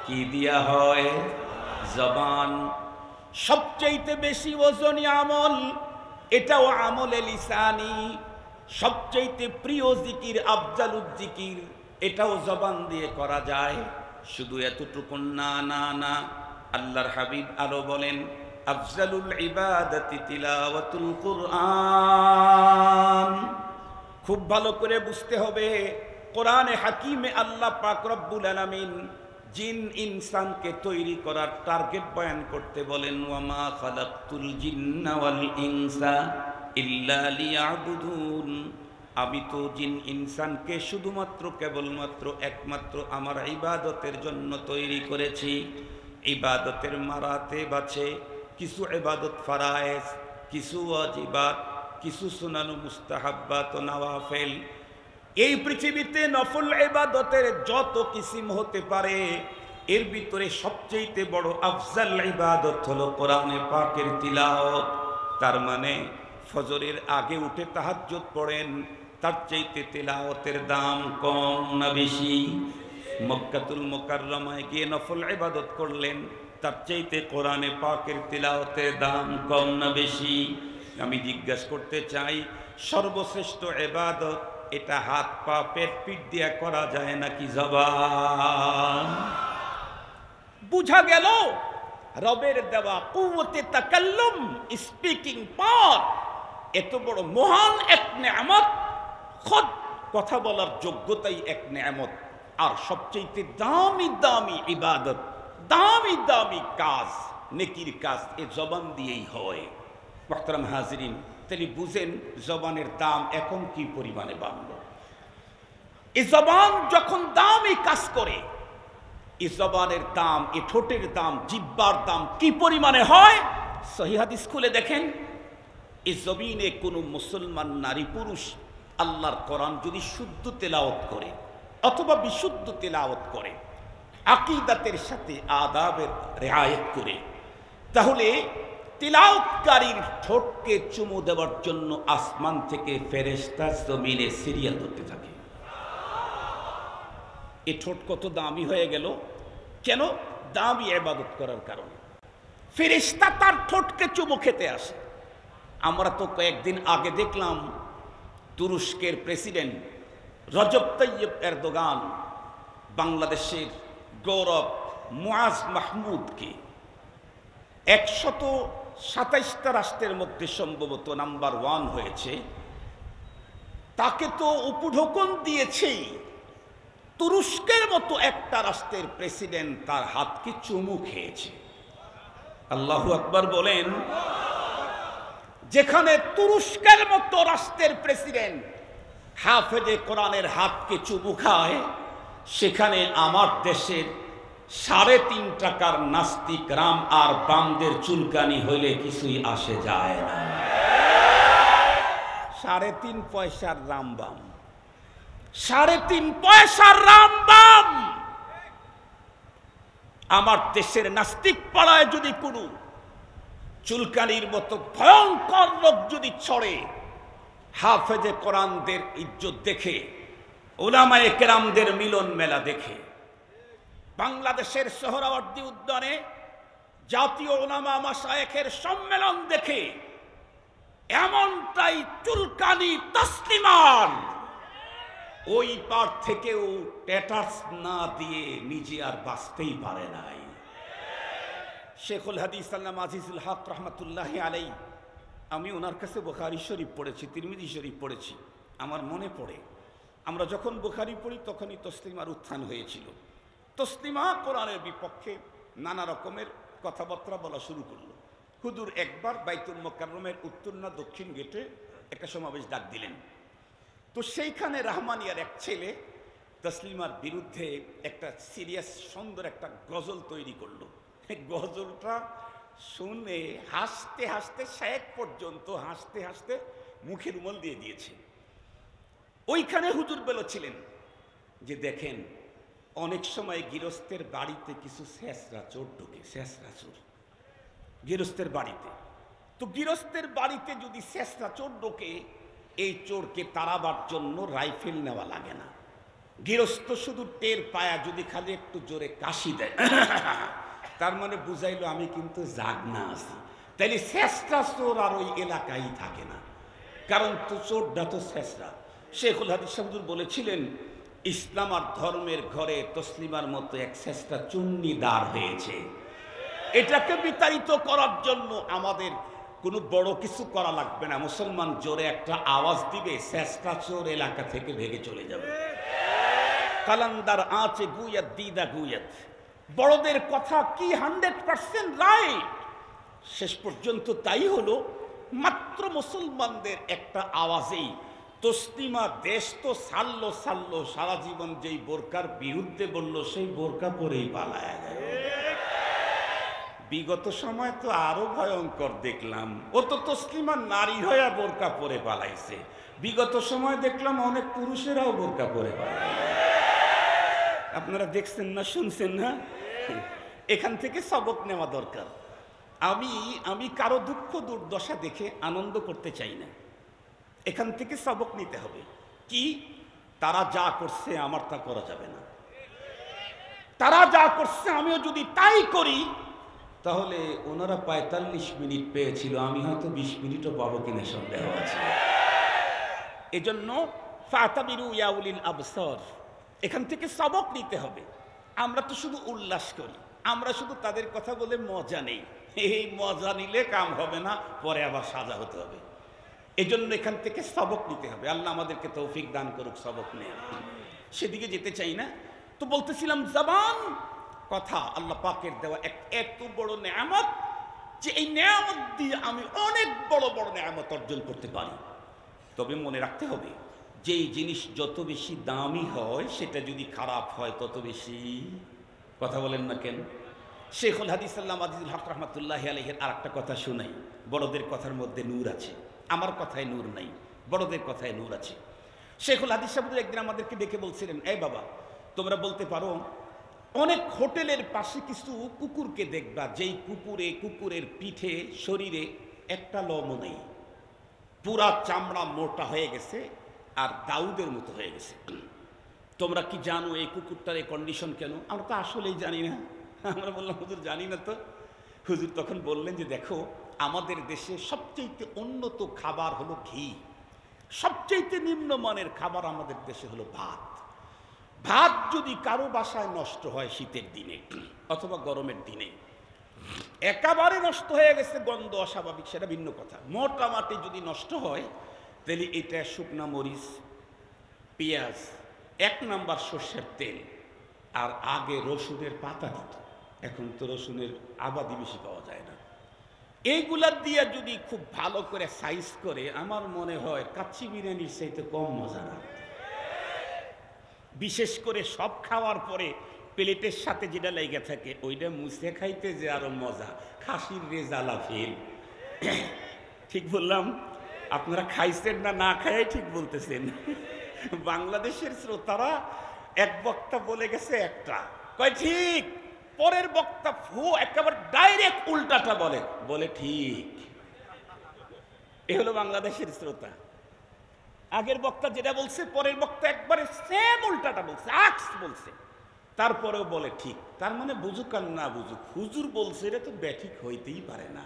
কি দিয়া হয়? জবান। সবচেয়ে বেশি ওজনী আমল এটাও আমলে লিসানি। সবচেয়ে প্রিয় জিকির আফজালুজ জিকির, এটাও জবান দিয়ে করা যায়। শুধু এতটুকু না, না, না, আল্লাহর হাবিব আরো বলেন আফজালুল ইবাদাতি তিলাওয়াতুল কুরআন। খুব ভালো করে বুঝতে হবে, কোরআনে হাকিমে আল্লাহ পাক রব্বুল আলামিন জিন ইনসানকে তৈরি করার টার্গেট বয়ান করতে বলেন ওয়ামা খালাকতুল জিন্না ওয়াল ইনসা ইল্লা লিয়াবুদুন। আমি তো জিন ইনসানকে শুধুমাত্র কেবলমাত্র একমাত্র আমার ইবাদতের জন্য তৈরি করেছি। ইবাদতের মারাতেব আছে, কিছু ইবাদত ফারায়েজ, কিছু ওয়াজিবাত, কিছু সুনানু মুস্তাহাব্বাত ও নওয়াফিল। এই পৃথিবীতে নফল ইবাদতের যত কিসিম হতে পারে, এর ভিতরে সবচেয়ে বড় আফজাল ইবাদত হলো কোরআনে পাকের তিলাওয়াত। তার মানে ফজরের আগে উঠে তাহাজ্জুদ পড়েন, তার চাইতে তিলাওয়াতের দাম কম না বেশি? মক্কাতুল মুকাররমায় গিয়ে নফল ইবাদত করলেন, তার চাইতে কোরআনে পাকের তিলাওয়াতের দাম কম না বেশি? আমি জিজ্ঞাসা করতে চাই, সর্বশ্রেষ্ঠ ইবাদত এটা হাত পা পেট পিঠ দিয়া করা যায় নাকি জবান? বুঝা গেল রবের দেওয়া কুওয়াতে তাকাল্লুম, স্পিকিং পাওয়ার এত বড় মহান এক নেয়ামত। খোদ কথা বলার যোগ্যতাই এক নেয়ামত। আর সবচেয়ে দামি দামি ইবাদত, দামি দামি কাজ, নেকির কাজ এ জবান দিয়েই হয়। মুহতারাম হাজিরিন, তাহলে বুঝেন জবানের দাম এখন কি পরিমাণে বাড়ল। এই জবান যখন দামি কাজ করে, এই জবানের দাম, এই ঠোঁটের দাম, জিহ্বার দাম কি পরিমাণে হয়? সহিহ হাদিস খুলে দেখেন, এই জমিনে কোনো মুসলমান নারী পুরুষ আল্লাহর কোরআন যদি শুদ্ধ তেলাওয়াত করে অথবা বিশুদ্ধ তেলাওয়াত করে, আকীদাতের সাথে আদাবের রিআয়াত করে, তাহলে তিলাওয়াতকারীর ঠোঁটকে চুমু দেওয়ার জন্য আসমান থেকে ফেরেশতা জমিনে সিরিয়াল ধরতে থাকে। এই ঠোঁট কত দামি হয়ে গেল, কেন? দামি ইবাদত করার কারণে। ফেরেশতা তার ঠোঁটকে চুমু খেতে আসে। আমরা তো কয়েকদিন আগে দেখলাম তুরস্কের প্রেসিডেন্ট রজব তাইয়্যিব এরদোগান বাংলাদেশের গৌরব মুআজ মাহমুদকে 127টা রাষ্ট্রের মধ্যে সম্ভবত নাম্বার 1 হয়েছে। তাকে তো উপঢৌকন দিয়েছেই। তুরস্কের মতো একটা রাষ্ট্রের প্রেসিডেন্ট তার হাতকে চুমু খেয়েছে। আল্লাহু আকবার বলেন। যেখানে তুরস্কের মতো রাষ্ট্রের প্রেসিডেন্ট হাফেজে কোরআনের হাতকে চুমু খায়, সেখানে আমার দেশের 3.5 টাকার নাস্তিক রাম আর বামদের চুলকানি হইলে কিছুই আসে যায় না। 3.5 পয়সার রামবাম, 3.5 পয়সার রামবাম। আমার দেশের নাস্তিক পাড়ায় যদি কোনো চুলকানির মতো ভয়ঙ্কর রোগ যদি ছড়ে, হাফেজে কোরআনদের ইজ্জত দেখে, উলামায়ে কেরামদের মিলন মেলা দেখে, বাংলাদেশের সোহরাওয়ার্দী উদ্যানে জাতীয় উলামা মাশায়েখের সম্মেলন দেখে এমনটাই চুলকানি তসলিমান, ওই পার থেকেও ট্যাটাস না দিয়ে নিজে আর বাঁচতেই পারে নাই। শেখুল হাদিস আল্লামা আজিজুল হক রহমতুল্লাহি আলাইহি, আমি ওনার কাছে বুখারী শরীফ পড়েছি, তিরমিজি শরীফ পড়েছি। আমার মনে পড়ে আমরা যখন বুখারী পড়ি তখনই তসলিমার উত্থান হয়েছিল। তসলিমা কোরআনের বিপক্ষে নানা রকমের কথাবার্তা বলা শুরু করলো। হুজুর একবার বাইতুল মুকাররমের উত্তর না দক্ষিণ গেটে একটা সমাবেশ ডাক দিলেন। তো সেইখানে রহমানিয়ার এক ছেলে তসলিমার বিরুদ্ধে একটা সিরিয়াস সুন্দর একটা গজল তৈরি করলো। গজলটা শুনে হাসতে হাসতে শেষ পর্যন্ত হাসতে হাসতে মুখে রুমাল দিয়ে দিয়েছে। ওইখানে হুজুর বলেছিলেন যে দেখেন, অনেক সময় গৃহস্থের বাড়িতে কিছু শেষরা চোর ঢোকে, শেষরা চোর গৃহস্থের বাড়িতে। তো গৃহস্থের বাড়িতে যদি শেষরা চোর ঢোকে, এই চোরকে তাড়াবার জন্য রাইফেল নেওয়া লাগে না। গৃহস্থ শুধু টের পায়া যদি খালি একটু জোরে কাশি দেয়, তার মানে বুঝাইলো আমি কিন্তু জাগনা আছি। তাইলে শেষরা চোর আর ওই এলাকায় থাকে না, কারণ তো চোরটা তো শেষরা। শেখুল হাদিস হুজুর বলেছিলেন, ইসলাম আর ধর্মের ঘরে তসলিমার মতো এক শেষটা চুন্নি দাঁড় হয়েছে। এটাকে বিতাড়িত করার জন্য আমাদের কোনো বড় কিছু করা লাগবে না। মুসলমান জোরে একটা আওয়াজ দিবে, শেষটা চোর এলাকা থেকে ভেগে চলে যাবে। কালান্দার আঁচে গুয়াত দিদা গুয়াত, বড়দের কথা কি 100% রাইট। শেষ পর্যন্ত তাই হলো। মাত্র মুসলমানদের একটা আওয়াজেই তসলিমা দেশ তো ছাড়লো, সারা জীবন যেই বোরকার বিরুদ্ধে বলল সেই বোরকা পরেই পালায় গেল। বিগত সময় তো আরো ভয়ঙ্কর দেখলাম, ও তো তসলিমা নারী হয়ে বোরকা পরে পালাইছে। বিগত সময় দেখলাম অনেক পুরুষেরাও বোরকা পরে পালায়। আপনারা দেখছেন না, শুনছেন না? এখান থেকে সবক নেওয়া দরকার। আমি কারো দুঃখ দুর্দশা দেখে আনন্দ করতে চাই না, এখান থেকে সবক নিতে হবে। কি? তারা যা করছে আমার তা করা যাবে না। তারা যা করছে আমিও যদি তাই করি, তাহলে ওনারা ৪৫ মিনিট পেয়েছিল, আমি হয়তো ২০ মিনিটও পাবো কিনা সন্দেহ আছে। এজন্য ফাতাবিরু ইয়া উলিল আবসার, এখান থেকে সবক নিতে হবে। আমরা তো শুধু উল্লাস করি, আমরা শুধু তাদের কথা বলে মজা নেই। এই মজা নিলে কাম হবে না, পরে আবার সাজা হতে হবে। এজন্য এখান থেকে সবক নিতে হবে। আল্লাহ আমাদেরকে তৌফিক দান করুক সবক নেওয়া। সেদিকে যেতে চাই না। তো বলতেছিলাম, জবান কথা আল্লাহ পাকের দেওয়া এত বড় নেয়ামত, যে এই নেয়ামত দিয়ে আমি অনেক বড় বড় নেয়ামত অর্জন করতে পারি। তবে মনে রাখতে হবে, যেই জিনিস যত বেশি দামি হয় সেটা যদি খারাপ হয় তত বেশি। কথা বলেন না কেন? শেখুল হাদিস আল্লামা আজিজুল হক রহমাতুল্লাহি আলাইহির আর একটা কথা শুনাই। বড়দের কথার মধ্যে নূর আছে, আমার কথায় নূর নাই, বড়দের কথায় নূর আছে। শেখুল হাদিস সাহেব একদিন আমাদেরকে ডেকে বলছিলেন, এই বাবা, তোমরা বলতে পারো অনেক হোটেলের পাশে কিছু কুকুরকে দেখবা, যেই কুকুরের পিঠে শরীরে একটা লোমও নেই, পুরা চামড়া মোটা হয়ে গেছে আর দাউদের মতো হয়ে গেছে। তোমরা কি জানো এই কুকুরটার এই কন্ডিশন কেন? আমরা তো আসলেই জানি না। আমরা বললাম, হুজুর জানি না তো। হুজুর তখন বললেন যে দেখো, আমাদের দেশে সবচেয়ে উন্নত খাবার হলো ঘি, সবচেয়ে নিম্নমানের খাবার আমাদের দেশে হলো ভাত। ভাত যদি কারো বাসায় নষ্ট হয় শীতের দিনে অথবা গরমের দিনে, একেবারে নষ্ট হয়ে গেছে, গন্ধ অস্বাভাবিক, সেটা ভিন্ন কথা। মোটামুটি যদি নষ্ট হয়, তাহলে এটা শুকনা মরিচ, পেঁয়াজ, 1 নাম্বার সর্ষের তেল, আর আগে রসুনের পাতা দিত। এখন তো রসুনের আবাদি বেশি পাওয়া যায় না। এইগুলা দিয়ে যদি খুব ভালো করে সাইজ করে, আমার মনে হয় কাচ্চি বিরিয়ানির চাইতে কম মজা না। বিশেষ করে সব খাওয়ার পরে প্লেটের সাথে যেটা লেগে থাকে, ওইটা মুছে খাইতে যে আরো মজা। খাসির রেজালা ফেল। ঠিক বললাম? আপনারা খাইছেন না, না খাই ঠিক বলতেছেন। বাংলাদেশের শ্রোতারা, এক বক্তা বলে গেছে একটা, কয় ঠিক, পরের বক্তা একেবারে ডাইরেক্ট উল্টাটা বলে ঠিক। এ হলো বাংলাদেশের শ্রোতা। আগের বক্তা যেটা বলছে, পরের বক্তা একবারে সেম উল্টাটা বলছে, আক্স বলছে, তারপরেও বলে ঠিক। তার মানে বুঝুক আর না বুঝুক, হুজুর বলছে এটা তো ব্যাঠিক হইতেই পারে না।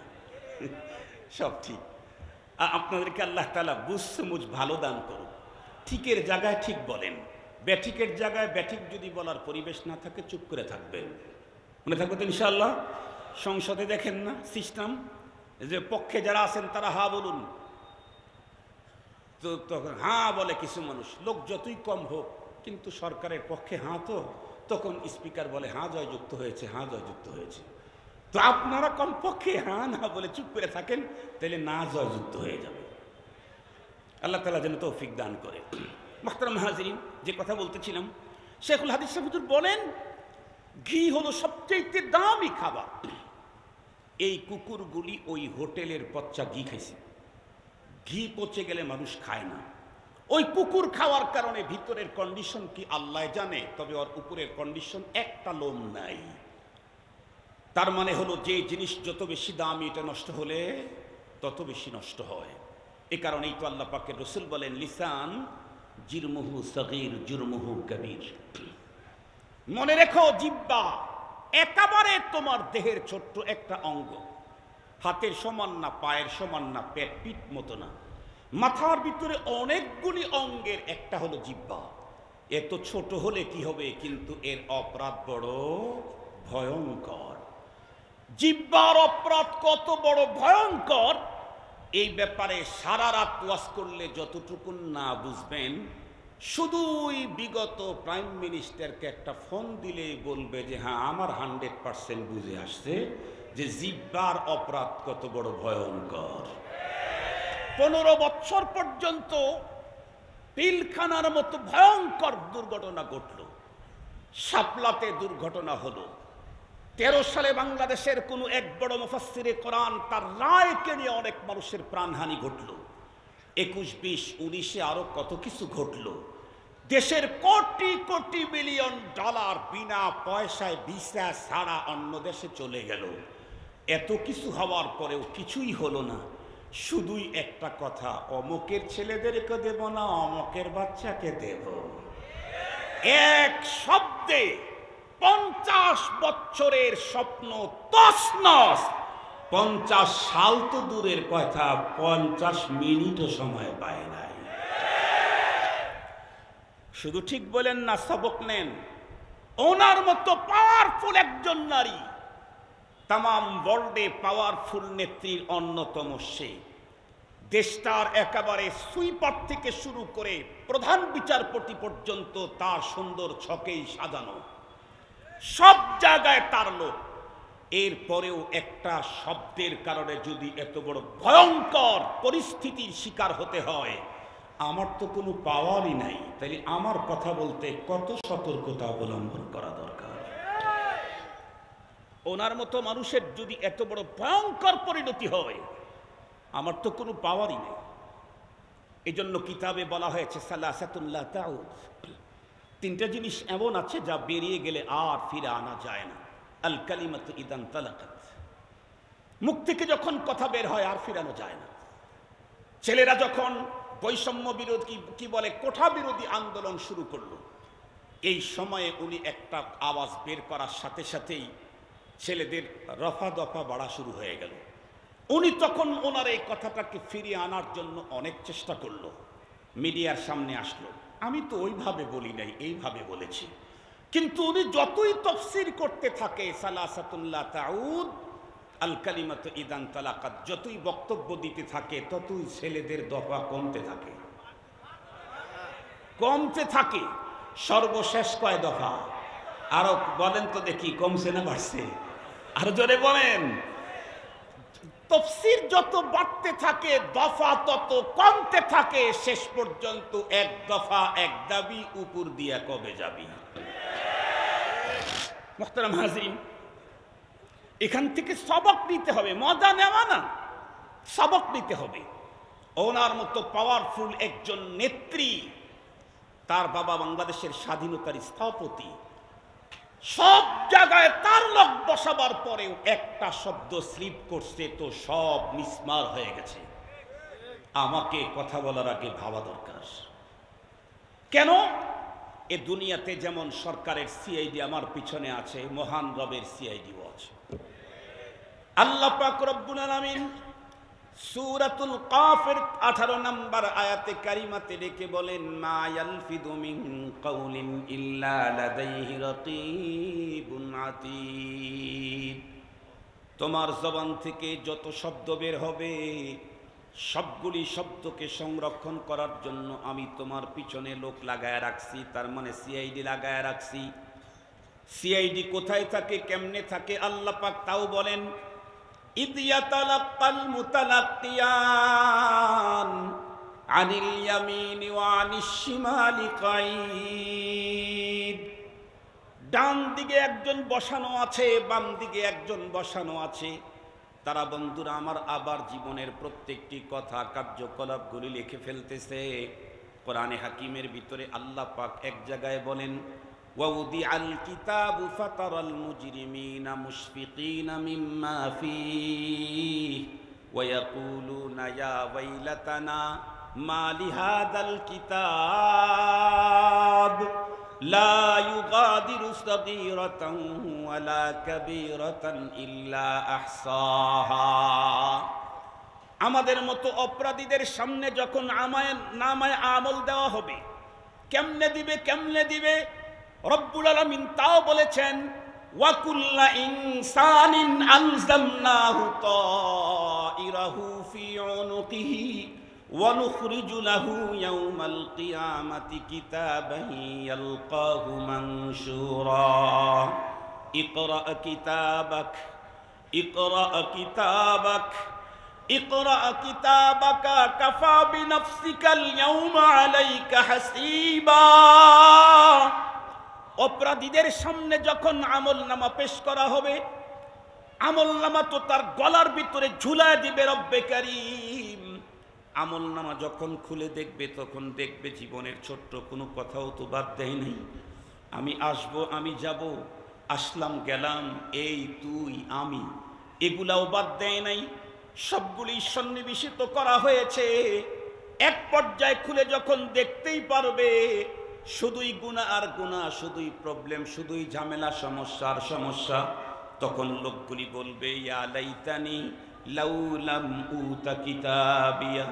সব ঠিক। আপনাদেরকে আল্লাহ তাআলা বুঝ ভালো দান করুক। ঠিকের জায়গায় ঠিক বলেন, ব্যাঠিকের জায়গায় ব্যাঠিক যদি বলার পরিবেশ না থাকে, চুপ করে থাকবেন। মনে থাকবে তো ইনশাআল্লাহ। সংসদে দেখেন না সিস্টেম, যে পক্ষে যারা আছেন তারা হা বলুন, তো তখন হ্যাঁ বলে কিছু মানুষ, লোক যতই কম হোক, কিন্তু সরকারের পক্ষে হ্যাঁ, তো তখন স্পিকার বলে হ্যাঁ জয়যুক্ত হয়েছে, হ্যাঁ জয়যুক্ত হয়েছে। তো আপনারা কমপক্ষে হ্যাঁ না বলে চুপ করে থাকেন, তাহলে না জয়যুক্ত হয়ে যাবে। আল্লাহ তাআলা যেন তৌফিক দান করে। মুহতারাম হাজিরিন, যে কথা বলতেছিলাম, শেখুল হাদিস সাহেব হুজুর বলেন, ঘি হলো সবচেয়ে দামি খাবার। এই কুকুরগুলি ওই হোটেলের পচা ঘি খাইছে। ঘি পচে গেলে মানুষ খায় না। ওই কুকুর খাওয়ার কারণে ভিতরের কন্ডিশন কি আল্লাহ জানে, তবে ওর উপরের কন্ডিশন একটা লোম নাই। তার মানে হলো, যে জিনিস যত বেশি দামি, এটা নষ্ট হলে তত বেশি নষ্ট হয়। এ কারণেই তো আল্লাহ পাকের রসুল বলেন, লিসান জিরমুহু সগীর জুরমুহু কবীর। মনে রেখো, জিহ্বা একেবারে তোমার দেহের ছোট্ট একটা অঙ্গ, হাতের সমান না, পায়ের সমান না, পেট পিঠ মতো না, মাথার ভিতরে অনেকগুলি অঙ্গের একটা হলো জিহ্বা। এত ছোট হলে কি হবে, কিন্তু এর অপরাধ বড় ভয়ঙ্কর। জিহ্বার অপরাধ কত বড় ভয়ঙ্কর, এই ব্যাপারে সারা রাত ওয়াজ করলে যতটুকু না বুঝবেন, শুধুই বিগত প্রাইম মিনিস্টারকে একটা ফোন দিলেই বলবে যে হ্যাঁ, আমার 100% বুঝে আসছে যে জিহ্বার অপরাধ কত বড় ভয়ঙ্কর। 15 বছর পর্যন্ত পিলখানার মতো ভয়ঙ্কর দুর্ঘটনা ঘটল। শাপলাতে দুর্ঘটনা হলো, 13 সালে বাংলাদেশের কোনো এক বড় মুফাসসিরে কোরআন তার রায়কে নিয়ে অনেক মানুষের প্রাণহানি ঘটল। 21, 20, 19-এ আরো কত কিছু ঘটল। দেশের কোটি কোটি বিলিয়ন ডলার বিনা পয়সায় ভিসা ছাড়া অন্য দেশে চলে গেল। এত কিছু হওয়ার পরেও কিছুই হলো না। শুধুই একটা কথা, অমুকের ছেলেদেরকে দেব না, অমুকের বাচ্চাকে দেব। এক শব্দে 50 বছরের স্বপ্ন তছনছ। 50 সাল তো দূরের কথা, 50 মিনিটও সময় পায় নাই। শুধু ঠিক বলেন না, সবক নেন। ওনার মতো পাওয়ারফুল একজন নারী, তাম ওয়ার্ল্ডে পাওয়ারফুল নেত্রীর অন্যতম সে। দেশটার একেবারে সুইপার থেকে শুরু করে প্রধান বিচারপতি পর্যন্ত তার সুন্দর ছকেই সাজানো, সব জায়গায় তার লোক। এরপরেও একটা শব্দের কারণে যদি এত বড় ভয়ঙ্কর পরিস্থিতির শিকার হতে হয়, আমার তো কোনো পাওয়ারই নাই, তাহলে আমার কথা বলতে কত সতর্কতা অবলম্বন করা দরকার। ওনার মতো মানুষের যদি এত বড় ভয়ঙ্কর পরিণতি হয়, আমার তো কোনো পাওয়ারই নেই। এই জন্য কিতাবে বলা হয়েছে সালাসাতুন লা তাউদ, 3টা জিনিস এমন আছে যা বেরিয়ে গেলে আর ফিরে আনা যায় না। আল কালিমাতু ইদান তালাকাত, মুখ থেকে যখন কথা বের হয় আর ফিরানো যায় না। ছেলেরা যখন বৈষম্য বিরোধী কি বলে কোঠা বিরোধী আন্দোলন শুরু করলো, এই সময়ে উনি একটা আওয়াজ বের করার সাথে সাথেই ছেলেদের রফা দফা বাড়া শুরু হয়ে গেল। উনি তখন ওনার এই কথাটাকে ফিরিয়ে আনার জন্য অনেক চেষ্টা করলো, মিডিয়ার সামনে আসলো। আমি তো ওইভাবে বলি নাই, এইভাবে বলেছি। কিন্তু উনি যতই তাফসীর করতে থাকে সালাসাতুন লা তাউদ, আল কালিমাতু ইদান তালাকাত, যতই বক্তব্য দিতে থাকে, ততই ছেলেদের দফা কমতে থাকে। সর্বশেষ কয় দফা? আরো বলেন তো দেখি, কমছে না বাড়ছে? আরো জোরে বলেন। তাফসীর যত বাড়তে থাকে, দফা তত কমতে থাকে। শেষ পর্যন্ত এক দফা এক দাবি, উপর দিয়া কবে যাবি? মুহতারাম হাজরিন, এখান থেকে সবক নিতে হবে, মজা নেওয়া না, সবক নিতে হবে। ওনার মতো পাওয়ারফুল একজন নেত্রী, তার বাবা বাংলাদেশের স্বাধীনতার স্থপতি, সব জায়গায় তার লোক বসাবার পরেও একটা শব্দ স্লিপ করছে তো সব মিসমার হয়ে গেছে। আমাকে কথা বলার আগে ভাবা দরকার। কেন? এ দুনিয়াতে যেমন সরকারের সিআইডি আমার পিছনে আছে, মহান রবের সিআইডিও আছে। আল্লাহ পাক রব্বুল আলামিন সূরাতুল কাফের 18 নম্বর আয়াতে কারিমাতে ডেকে বলেন, মা ইয়ালফিদু মিন কাউলিন ইল্লা লাদাইহি রাকিবুন আতীদ। তোমার জবান থেকে যত শব্দ বের হবে, সবগুলি শব্দকে সংরক্ষণ করার জন্য আমি তোমার পিছনে লোক লাগায় রাখছি, তার মানে সিআইডি লাগায় রাখছি। সিআইডি কোথায় থাকে, কেমনে থাকে আল্লাহ পাক তাও বলেন, ইদ ইয়াতালাক্কাল মুতালাক্কিয়ান আনিল ইয়ামিনি ওয়া আনিশ শিমালি কাঈদ। ডান দিকে একজন বসানো আছে, বাম দিকে একজন বসানো আছে। তারা বন্ধুরা আমার আবার জীবনের প্রত্যেকটি কথা কার্যকলাপগুলি লিখে ফেলতেছে। কোরআনে হাকিমের ভিতরে আল্লাহ পাক এক জায়গায় বলেন, ওয়াউদিআল কিতাবু ফাতারাল মুজরিমিনা মুশফিকিনা মিম্মা ফীহি ওয়া ইয়াকুলুনা ইয়া ওয়াইলাতানা মা লিহাদাল কিতাব লা ইউগাদিরু সাগীরাতান ওয়ালা কাবীরাতান ইল্লা আহসাহা। আমাদের মতো অপরাধীদের সামনে যখন নামায় আমল দেওয়া হবে, কেমনে দিবে? রব্বুল আলামিন তাও বলেছেন, ওয়া কুল্লা ইনসানিন আলজামনাহু তাইরাহু ফি উনুকিহি ওয়া নুখরিজু লাহু ইয়াওমাল কিয়ামাতি কিতাবান ইয়ালকাহু মানশুরা। ইকরা কিতাবাকা কাফা বিনাফসিকাল ইয়াওমা আলাইকা হাসিবা। অপরাধীদের সামনে যখন আমল নামা পেশ করা হবে, আমল নামা তো তার গলার ভিতরে ঝুলায় দিবে রব্বে কারীম। আমল নামা যখন খুলে দেখবে তখন দেখবে জীবনের ছোট্ট কোনো কথাও তো বাদ দেয় নাই। আমি আসবো, আমি যাব, আসলাম গেলাম, এই তুই আমি, এগুলাও বাদ দেয় নাই, সবগুলি সন্নিবেশিত করা হয়েছে। এক পর্যায়ে খুলে যখন দেখতেই পারবে শুধুই গুনাহ আর গুনাহ, শুধুই প্রবলেম, শুধুই ঝামেলা, সমস্যা আর সমস্যা, তখন লোকগুলি বলবে ইয়া লাইতানি লাউলাম উতা কিতাবিয়া,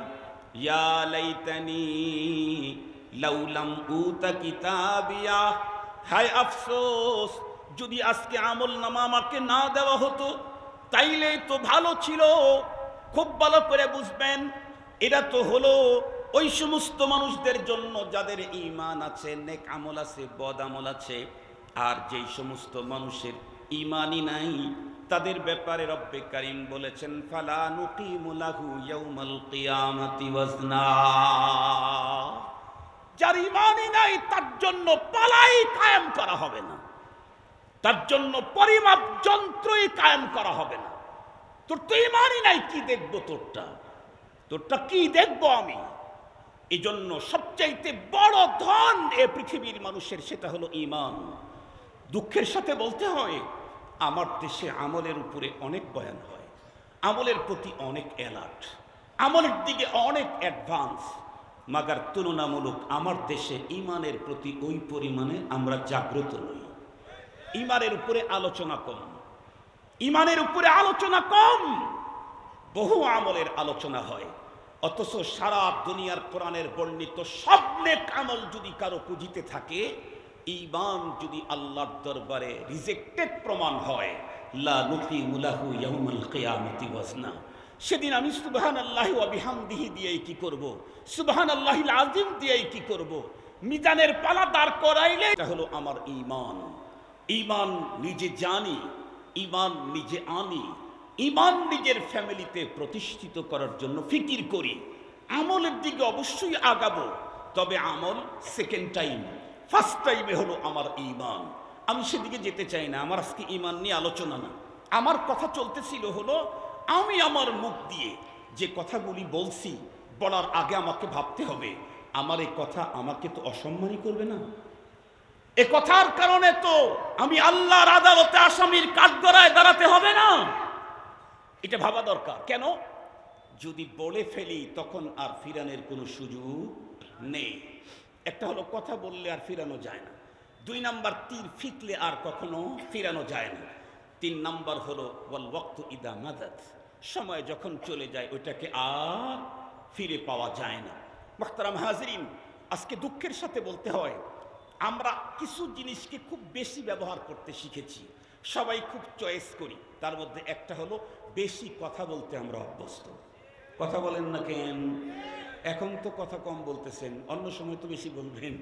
ইয়া লাইতানি লাউলাম উতা কিতাবিয়া, হায় আফসোস যদি আজকে আমল নামা আমাকে না দেওয়া হতো তাইলে তো ভালো ছিল। খুব ভালো করে বুঝবেন, এটা তো হলো ওই সমস্ত মানুষদের জন্য যাদের ঈমান আছে, নেক আমল আছে, বদ আমল আছে। আর যেই সমস্ত মানুষের ঈমানই নাই তাদের ব্যাপারে রব্বে কারীম বলেছেন ফালা নুকিমু লাহু ইয়াউমাল কিয়ামাতি ওয়াজনা। যার ঈমানই নাই তার জন্য পালাই কায়েম করা হবে না, তার জন্য পরিমাপ যন্ত্রই কায়েম করা হবে না। তোর তো ঈমানই নাই, কি দেখবো তোরটা কি দেখবো আমি? এই জন্য সবচাইতে বড় ধন এ পৃথিবীর মানুষের, সেটা হলো ঈমান। দুঃখের সাথে বলতে হয় আমার দেশে আমলের উপরে অনেক বয়ান হয়, আমলের প্রতি অনেক অ্যালার্ট, আমলের দিকে অনেক অ্যাডভান্স, মাগার তুলনামূলক আমার দেশে ঈমানের প্রতি ওই পরিমাণে আমরা জাগ্রত নই। ঈমানের উপরে আলোচনা কম, ঈমানের উপরে আলোচনা কম, বহু আমলের আলোচনা হয়, অথচ সারা দুনিয়ার কোরআনের বর্ণিত সব নেক আমল যদি কারো পুঁজিতে থাকে, ঈমান যদি আল্লাহর দরবারে রিজেক্টেড প্রমাণ হয়, লা নুকিমু লাহু ইয়াউমাল কিয়ামাতি ওয়াজনা, সেদিন আমি সুবহানাল্লাহি ওয়া বিহামদিহি দিয়েই কি করব, সুবহানাল্লাহিল আযীম দিয়েই কি করব? মিজানের পালা দাঁড় করাইলে এটা হলো আমার ঈমান। ঈমান নিজে জানি, ঈমান নিজে আনি, ঈমান নিজের ফ্যামিলিতে প্রতিষ্ঠিত করার জন্য ফিকির করি। আমলের দিকে অবশ্যই আগাবো, তবে আমল সেকেন্ড টাইম, ফার্স্ট টাইমে হলো আমার ঈমান। আমি সেদিকে যেতে চাই না, আমার আজকে ঈমান নিয়ে আলোচনা না। আমার কথা চলতেছিল হলো আমি আমার মুখ দিয়ে যে কথাগুলি বলছি, বলার আগে আমাকে ভাবতে হবে আমার এই কথা আমাকে তো অসম্মানই করবে না। এ কথার কারণে তো আমি আল্লাহর আদালতে আসামির কাঠগড়ায় দাঁড়াতে হবে না, এটা ভাবা দরকার। কেন? যদি বলে ফেলি তখন আর ফিরানোর কোনো সুযোগ নেই। একটা হলো কথা বললে আর ফিরানো যায় না, 2 নাম্বার তীর ফিকলে আর কখনো ফিরানো যায় না, 3 নাম্বার হলো ওয়াল ওয়াক্তু ইদা মাদাদ, সময় যখন চলে যায় ওইটাকে আর ফিরে পাওয়া যায় না। মুহতারাম হাজিরিন, আজকে দুঃখের সাথে বলতে হয় আমরা কিছু জিনিসকে খুব বেশি ব্যবহার করতে শিখেছি, সবাই খুব চয়েস করি। তার মধ্যে একটা হলো বেশি কথা বলতে আমরা অভ্যস্ত। কথা বলেন না কেন? এখন তো কথা কম বলতেছেন, অন্য সময় তো বেশি বলবেন।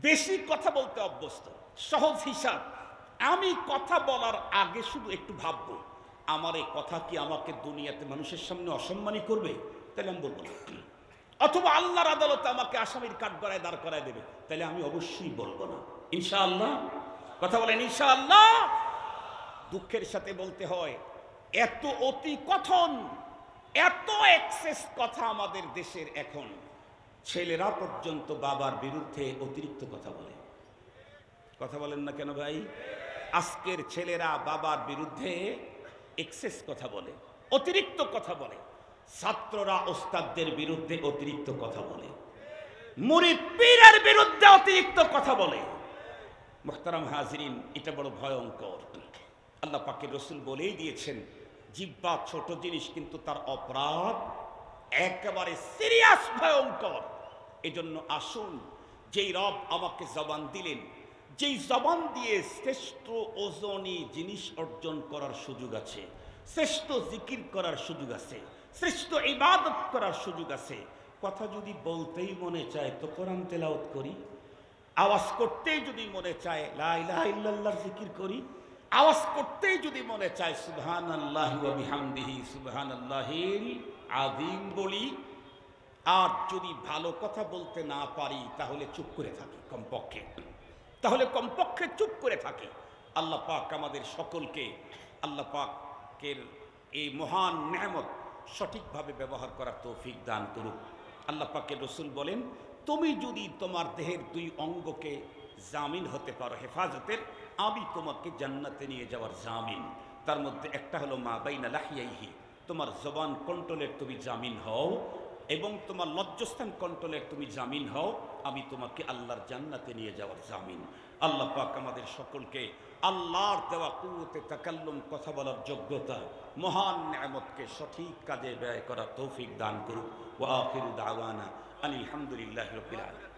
বেশি কথা বলতে অভ্যস্ত। সহজ হিসাব, আমি কথা বলার আগে শুধু একটু ভাববো আমার এই কথা কি আমাকে দুনিয়াতে মানুষের সামনে অসম্মানী করবে, তাহলে আমি বলবো না। অথবা আল্লাহর আদালতে আমাকে আসামির কাঠগড়ায় দাঁড় করায় দেবে, তাহলে আমি অবশ্যই বলবো না। ইনশাআল্লাহ, কথা বলেন ইনশাআল্লাহ। দুঃখের সাথে বলতে হয় এত অতি কথন, এত এক্সেস কথা আমাদের দেশের এখন, ছেলেরা পর্যন্ত বাবার বিরুদ্ধে অতিরিক্ত কথা বলে। কথা বলেন না কেন ভাই? আজকের ছেলেরা বাবার বিরুদ্ধে এক্সেস কথা বলে, অতিরিক্ত কথা বলে। ছাত্ররা ওস্তাদদের বিরুদ্ধে অতিরিক্ত কথা বলে, মুরিদ পীরের বিরুদ্ধে অতিরিক্ত কথা বলে। মুহতারাম হাজিরিন, এটা বড় ভয়ঙ্কর। আল্লাহ পাকের রসুল বলেই দিয়েছেন জিহ্বা ছোট জিনিস, কিন্তু তার অপরাধ একেবারে সিরিয়াস, ভয়ঙ্কর। এজন্য আসুন, যেই রব আমাকে জবান দিলেন, যেই জবান দিয়ে শ্রেষ্ঠ ওজনী জিনিস অর্জন করার সুযোগ আছে, শ্রেষ্ঠ জিকির করার সুযোগ আছে, শ্রেষ্ঠ ইবাদত করার সুযোগ আছে। কথা যদি বলতেই মনে চায় তো কোরআন তেলাওয়াত করি, আওয়াজ করতেই যদি মনে চায় লা ইলাহা ইল্লাল্লাহ জিকির করি, আওয়াজ করতেই যদি মনে চায় সুবহানাল্লাহি ওয়া বিহামদিহি সুবহানাল্লাহিল আযীম বলি। আর যদি ভালো কথা বলতে না পারি তাহলে চুপ করে থাকি কমপক্ষে। তাহলে কমপক্ষে চুপ করে থাকি। আল্লাহ পাক আমাদের সকলকে আল্লাহ পাকের এই মহান নেয়ামত সঠিকভাবে ব্যবহার করার তৌফিক দান করুক। আল্লাহ পাকের রসুল বলেন, তুমি যদি তোমার দেহের 2 অঙ্গকে জামিন হতে পারো হেফাজতের, আমি তোমাকে জান্নাতে নিয়ে যাওয়ার জামিন। তার মধ্যে একটা হলো মা বাইনা লাহিয়াইহি, তোমার জবান কন্ট্রোলের তুমি জামিন হও, এবং তোমার লজ্জাস্থান কন্ট্রোলের তুমি জামিন হও, আমি তোমাকে আল্লাহর জান্নাতে নিয়ে যাওয়ার জামিন। আল্লাহ পাক আমাদের সকলকে আল্লাহর দেওয়া কুওয়াতে তাকাল্লুম, কথা বলার যোগ্যতা, মহান নিয়ামতকে সঠিক কাজে ব্যয় করার তৌফিক দান করুক। ওয়া আখিরু দাওয়ানা আলহামদুলিল্লাহি রাব্বিল আলামিন।